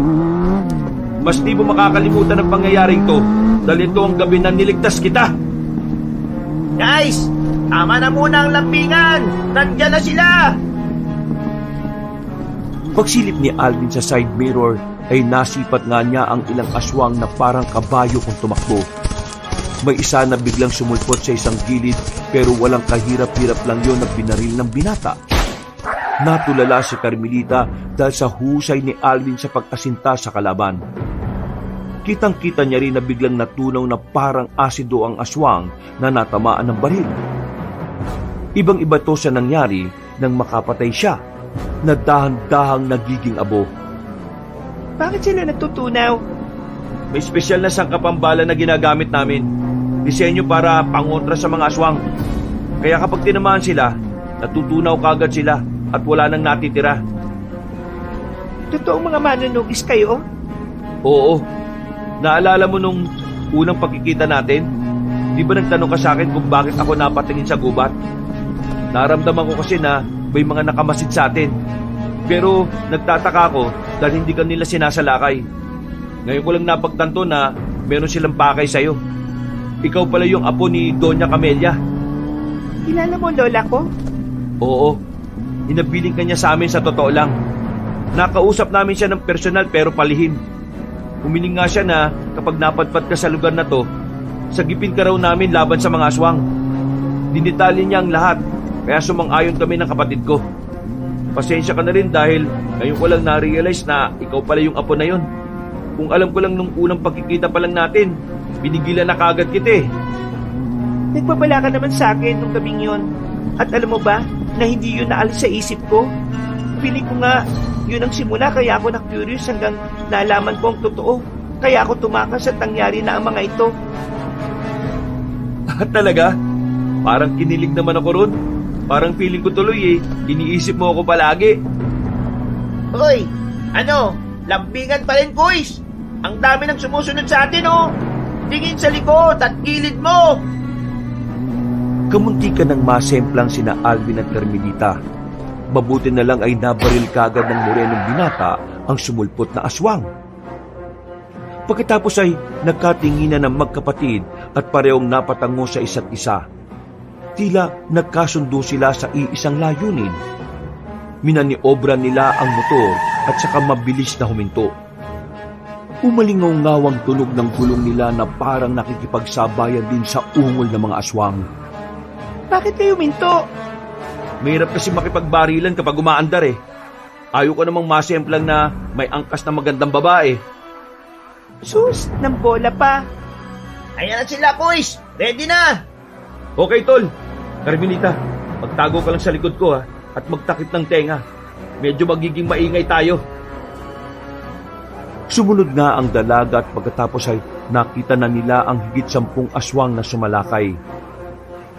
C: Mas di mo makakalimutan ang pangyayaring to dahil ito ang gabi na niligtas kita.
B: Guys, tama na muna ang lambingan. Nandiyan na sila.
A: Pagsilip ni Alvin sa side mirror, ay nasipat nga niya ang ilang aswang na parang kabayo kung tumakbo. May isa na biglang sumulpot sa isang gilid, pero walang kahirap-hirap lang yon na binaril ng binata. Natulala si Carmelita dahil sa husay ni Alvin sa pag-asinta sa kalaban. Kitang-kita niya rin na biglang natunaw na parang asido ang aswang na natamaan ng baril. Ibang-iba to sa nangyari nang makapatay siya, na dahan-dahang nagiging abo.
B: Bakit sila natutunaw?
C: May espesyal na sangkapambala na ginagamit namin. Disenyo para pangontra sa mga aswang. Kaya kapag tinamaan sila, natutunaw kagad sila at wala nang natitira.
B: Totoong mga manunugis kayo?
C: Oo. Naalala mo nung unang pagkikita natin? Di ba nagtanong ka sa akin kung bakit ako napatingin sa gubat? Naramdaman ko kasi na may mga nakamasid sa atin. Pero nagtataka ako dahil hindi ka nila sinasalakay. Ngayon ko lang napagtanto na meron silang pakay sa'yo. Ikaw pala yung apo ni Doña Camelia.
B: Kilala mo lola ko?
C: Oo. Inabiling ka niya sa amin sa totoo lang. Nakausap namin siya ng personal pero palihim. Humiling nga siya na kapag napadpad ka sa lugar na to, sagipin ka raw namin laban sa mga aswang. Dinitali niya ang lahat, kaya sumang-ayon kami ng kapatid ko. Pasensya ka na rin dahil ngayon ko lang na-realize na ikaw pala yung apo na yon. Kung alam ko lang nung unang pagkikita pa lang natin, binigilan na kagad kita
B: Nagbabala ka naman sa akin nung gabing yon. At alam mo ba na hindi yun naalis sa isip ko? Piling ko nga yun ang simula, kaya ako na-curious hanggang nalaman ko ang totoo. Kaya ako tumakas at nangyari na ang mga ito.
C: Talaga? Parang kinilig naman ako ron. Parang feeling ko tuloy iniisip mo ako palagi.
B: Hoy, lambingan pa rin, boys. Ang dami nang sumusunod sa atin, Tingin sa likod at gilid mo.
A: Kamunti ka ng masemplang sina Alvin at Carmelita. Mabuti na lang ay nabaril kagad ng morenong binata ang sumulpot na aswang. Pagkatapos ay nagkatinginan ng magkapatid at parehong napatango sa isa't isa. Tila nagkasundo sila sa iisang layunin. Minaniobra nila ang motor at saka mabilis na huminto. Umalingaw-ngawang tunog ng gulong nila na parang nakikipagsabayan din sa ungol ng mga aswang.
B: Bakit kayo minto?
C: Mahirap kasi makipagbarilan kapag umaandar Ayaw ko namang masemplang na may angkas na magandang babae.
B: Sus, ng bola pa. Ayan na sila, boys. Ready na.
C: Okay, tol. Carmelita, magtago ka lang sa likod ko at magtakip ng tenga. Medyo magiging maingay tayo.
A: Sumunod nga ang dalaga at pagkatapos ay nakita na nila ang higit 10 aswang na sumalakay.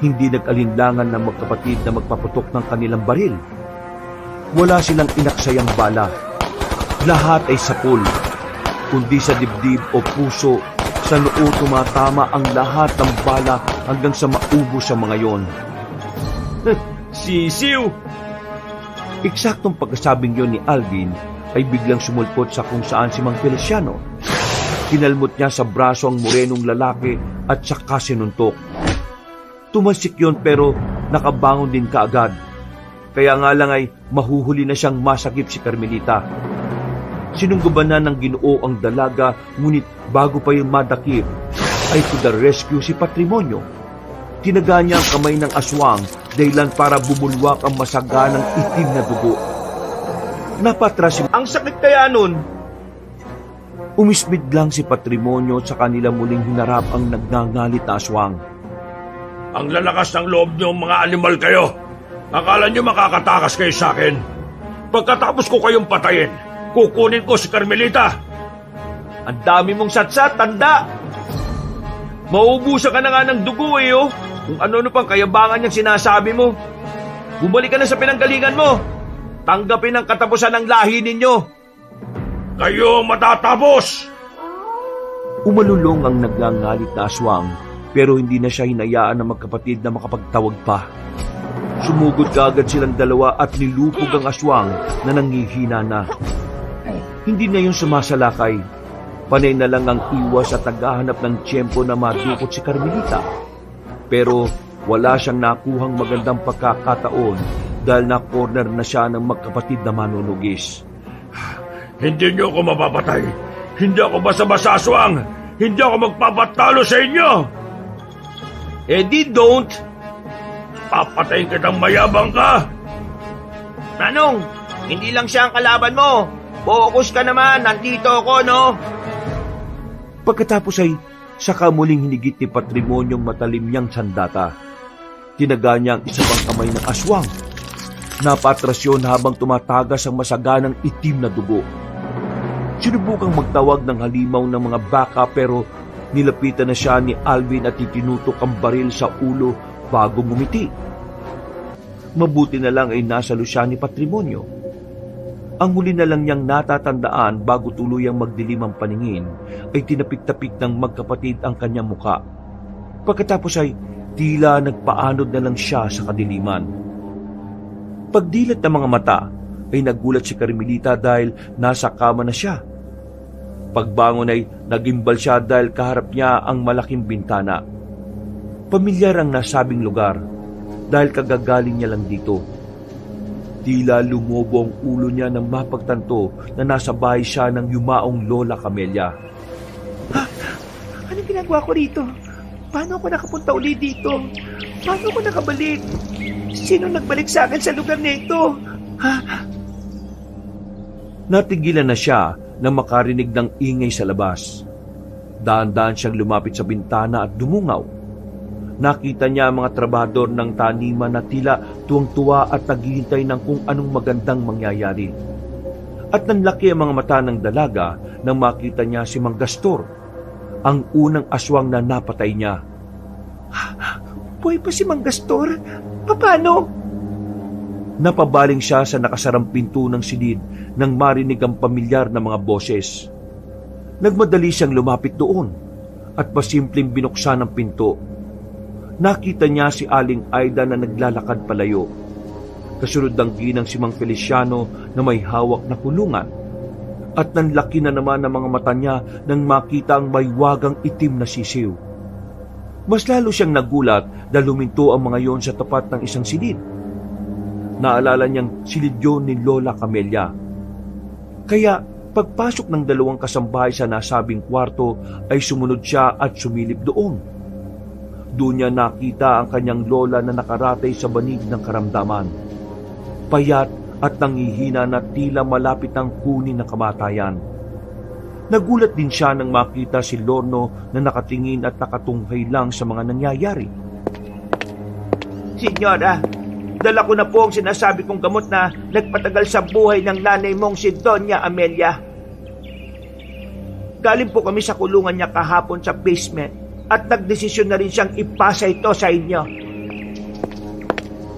A: Hindi nag-alinlangan ng magkapatid na magpaputok ng kanilang baril. Wala silang inaksayang bala. Lahat ay sapul. Kundi sa dibdib o puso, sa noo tumatama ang lahat ng bala hanggang sa maubos sa mga yon.
C: Sisiw!
A: Eksaktong pagkasabing yon ni Alvin ay biglang sumulpot sa kung saan si Mang Feliciano. Kinalmot niya sa braso ang morenong lalaki at saka sinuntok. Tumasik yun pero nakabangon din kaagad. Kaya nga lang ay mahuhuli na siyang masakip si Carmelita. Sinungguban na ng Ginoo ang dalaga, ngunit bago pa yung madakip ay to the rescue si Patrimonio. Tinaga niya ang kamay ng aswang dahilan para bumulwak ang masaganang itim na dugo. Napatras
B: Ang sakit kaya nun?
A: Umismid lang si Patrimonio sa kanila muling hinarap ang nagngangalit na aswang.
C: Ang lalakas ng loob niyo, mga animal kayo. Akala niyo makakatakas kayo sa akin. Pagkatapos ko kayong patayin, kukunin ko si Carmelita.
B: Ang dami mong satsat, tanda! Mauubusan ka na nga ng dugo oh. Kung ano-ano pang kayabangan niyang sinasabi mo. Bumalik ka na sa pinanggalingan mo. Tanggapin ang katapusan ng lahi ninyo.
C: Kayo matatapos!
A: Umalulong ang nagngangalit na aswang, pero hindi na siya hinayaan ng magkapatid na makapagtawag pa. Sumugod kaagad silang dalawa at nilupog ang aswang na nangihina na. Hindi na yung sumasalakay. Panay na lang ang iwas at naghahanap ng tiyempo na madukot si Carmelita. Pero wala siyang nakuhang magandang pagkakataon dahil na-corner na siya ng magkapatid na manunugis.
C: Hindi niyo ako mapapatay. Hindi ako basa-basa aswang. Hindi ako magpapatalo sa inyo.
B: Eh di don't.
C: Papatayin kitang mayabang ka.
B: Nanong, hindi lang siya ang kalaban mo. Focus ka naman, nandito ako, no?
A: Pagkatapos ay saka muling hinigit ni Patrimonyong matalim niyang sandata. Tinaga niya ang isa pang kamay ng aswang. Napatras yun habang tumatagas ang masaganang itim na dugo. Sinubukang magtawag ng halimaw ng mga baka pero nilapitan na siya ni Alvin at itinutok ang baril sa ulo bago ngumiti. Mabuti na lang ay nasalo siya ni Patrimonio. Ang huli na lang niyang natatandaan bago tuluyang magdilim ang paningin ay tinapik-tapik ng magkapatid ang kanyang muka. Pagkatapos ay tila nagpaanod na lang siya sa kadiliman. Pagdilat ng mga mata ay nagulat si Carmelita dahil nasa kama na siya. Pagbangon ay nagimbal siya dahil kaharap niya ang malaking bintana. Pamilyar ang nasabing lugar dahil kagagaling niya lang dito. Tila lumobo ang ulo niya nang mapagtanto na nasa bahay siya ng yumaong Lola Camelia.
B: Anong ginagawa ko rito? Paano ako nakapunta uli dito? Paano ako nakabalik? Sino nagbalik sa akin sa lugar nito?
A: Natigilan na siya nang makarinig ng ingay sa labas. Daan-daan siyang lumapit sa bintana at dumungaw. Nakita niya ang mga trabahador ng taniman na tila tuwang-tuwa at naghihintay ng kung anong magandang mangyayari. At nanlaki ang mga mata ng dalaga nang makita niya si Mang Gastor, ang unang aswang na napatay niya.
B: Buhay pa si Mang Gastor? Paano?
A: Napabaling siya sa nakasarang pinto ng silid nang marinig ang pamilyar na mga boses. Nagmadali siyang lumapit doon at pasimpleng binuksan ang pinto. Nakita niya si Aling Aida na naglalakad palayo. Kasunod ng ginang si Mang Feliciano na may hawak na kulungan. At nanlaki na naman ang mga mata niya nang makita ang may wagang itim na sisiw. Mas lalo siyang nagulat dahil huminto ang mga yon sa tapat ng isang silid. Naalala niyang silid yun ni Lola Camelia. Kaya pagpasok ng dalawang kasambahay sa nasabing kwarto ay sumunod siya at sumilip doon. Doon niya nakita ang kanyang lola na nakaratay sa banig ng karamdaman. Payat at nangihina na tila malapit ang kunin ng kamatayan. Nagulat din siya nang makita si Lorno na nakatingin at nakatunghay lang sa mga nangyayari.
B: Senyora, dala ko na po ang sinasabi kong gamot na nagpatagal sa buhay ng nanay mong si Doña Amelia. Galing po kami sa kulungan niya kahapon sa basement at nagdesisyon na rin siyang ipasa ito sa inyo.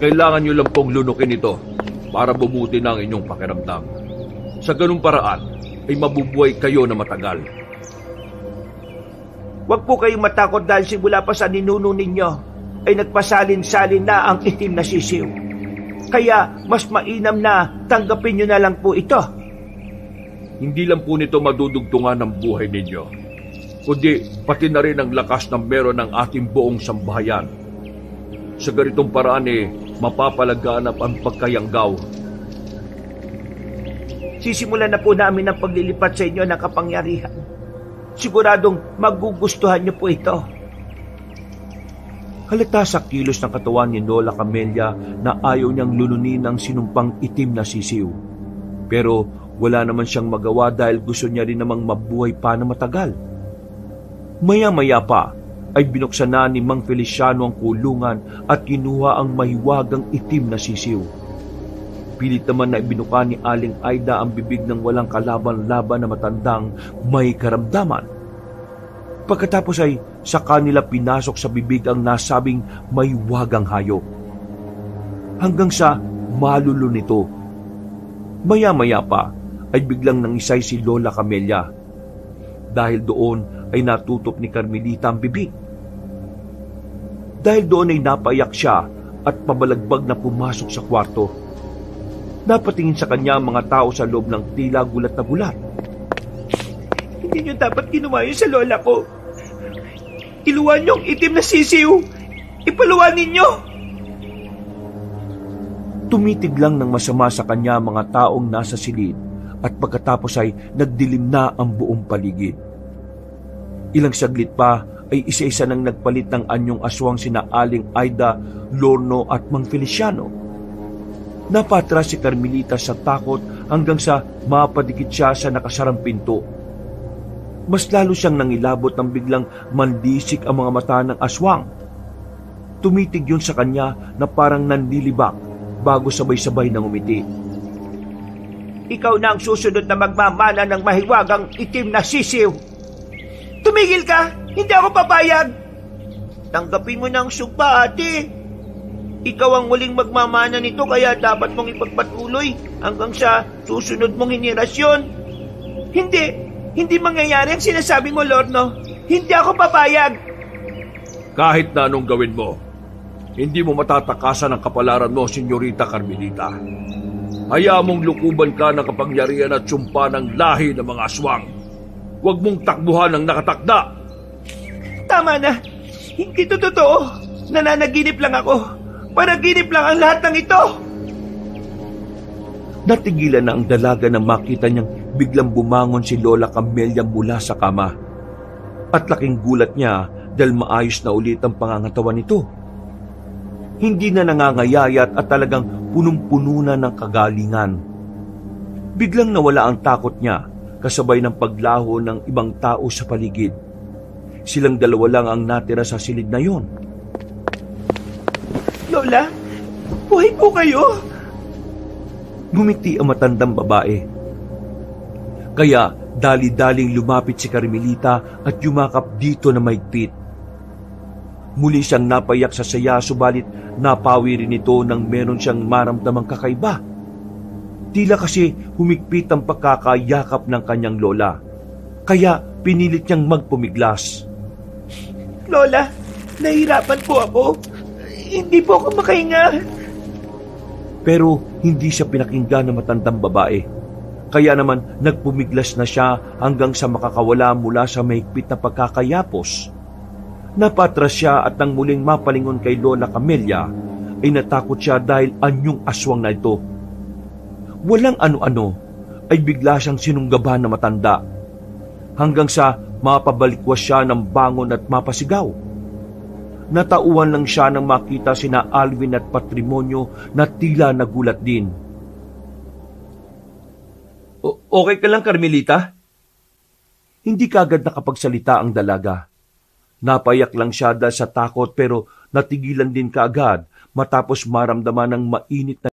C: Kailangan niyo lang pong lunukin ito para bumuti na ang inyong pakiramdam. Sa ganung paraan ay mabubuhay kayo na matagal.
B: Huwag po kayong matakot dahil simula pa sa ninuno ninyo ay nagpasalin-salin na ang itim na sisiw. Kaya mas mainam na tanggapin nyo na lang po ito.
C: Hindi lang po nito madudugtungan ang buhay ninyo, kundi pati na rin ang lakas na meron ng ating buong sambahayan. Sa ganitong paraan mapapalaganap ang pagkayanggaw.
B: Sisimulan na po namin ang paglilipat sa inyo ng kapangyarihan. Siguradong magugustuhan niyo po ito.
A: Halata sa kilos ng katawan ni Lola Camelia na ayaw niyang lulunin ang sinumpang itim na sisiw. Pero wala naman siyang magawa dahil gusto niya rin namang mabuhay pa na matagal. Maya-maya pa ay binuksan na ni Mang Feliciano ang kulungan at kinuha ang mahiwagang itim na sisiw. Pilit naman na ibinuka ni Aling Aida ang bibig ng walang kalaban-laban na matandang may karamdaman. Pagkatapos ay sa kanila pinasok sa bibig ang nasabing mahiwagang hayop. Hanggang sa malulo nito. Maya-maya pa ay biglang nangisay si Lola Camelia. Dahil doon ay natutop ni Carmelita ang bibig. Dahil doon ay napaiyak siya at pabalagbag na pumasok sa kwarto. Napatingin sa kanya ang mga tao sa loob ng tila gulat na gulat.
B: Hindi niyo dapat ginawa yun sa lola ko. Iluwan niyong itim na sisiw. Ipaluwan ninyo.
A: Tumitig lang ng masama sa kanya ang mga taong nasa silid at pagkatapos ay nagdilim na ang buong paligid. Ilang saglit pa ay isa-isa nang nagpalit ng anyong aswang sina Aling Aida, Lorno at Mang Feliciano. Napatras si Carmelita sa takot hanggang sa mapadikit siya sa nakasarang pinto. Mas lalo siyang nangilabot nang biglang mandisik ang mga mata ng aswang. Tumitig yun sa kanya na parang nanlilibak bago sabay-sabay nang umiti.
B: Ikaw na ang susunod na magmamana ng mahiwagang itim na sisiw. Tumigil ka! Hindi ako papayag! Tanggapin mo na ang sugpa, ate. Ikaw ang muling magmamana nito kaya dapat mong ipagpatuloy hanggang sa susunod mong henerasyon. Hindi mangyayari ang sinasabi mo, Lorno. Hindi ako papayag.
C: Kahit na anong gawin mo, hindi mo matatakasan ang kapalaran mo, Senyorita Carmelita. Hayaan mong lukuban ka ng kapangyarihan at sumpa ng lahi ng mga aswang. Huwag mong takbuhan ang nakatakda.
B: Tama na. Hindi ito totoo. Nananaginip lang ako. Panaginip lang ang lahat ng ito.
A: Natigilan na ang dalaga na makita niyang biglang bumangon si Lola Camelia mula sa kama. At laking gulat niya dahil maayos na ulit ang pangangatawan nito. Hindi na nangangayayat at talagang punong-puno na ng kagalingan. Biglang nawala ang takot niya kasabay ng paglaho ng ibang tao sa paligid. Silang dalawa lang ang natira sa silid na yon.
B: Lola, buhay po kayo?
A: Ngumiti ang matandang babae. Kaya dali-daling lumapit si Carmelita at yumakap dito na mahigpit. Muli siyang napayak sa saya subalit napawi rin ito nang meron siyang maramdamang kakaiba. Tila kasi humigpit ang pagkakayakap ng kanyang lola. Kaya pinilit niyang magpumiglas.
B: Lola, nahihirapan po ako. Hindi po ako makahinga.
A: Pero hindi siya pinakinggan ng matandang babae. Kaya naman nagpumiglas na siya hanggang sa makakawala mula sa mahigpit na pagkakayapos. Napatras siya at nang muling mapalingon kay Lola Camelia ay natakot siya dahil anyong aswang na ito. Walang ano-ano ay bigla siyang sinunggaban na matanda hanggang sa mapabalikwas siya ng bangon at mapasigaw. Natauhan lang siya nang makita sina Alvin at Patrimonio na tila nagulat din.
C: Okay ka lang, Carmelita?
A: Hindi kaagad nakapagsalita ang dalaga. Napayak lang siya dahil sa takot pero natigilan din kaagad matapos maramdaman ng mainit na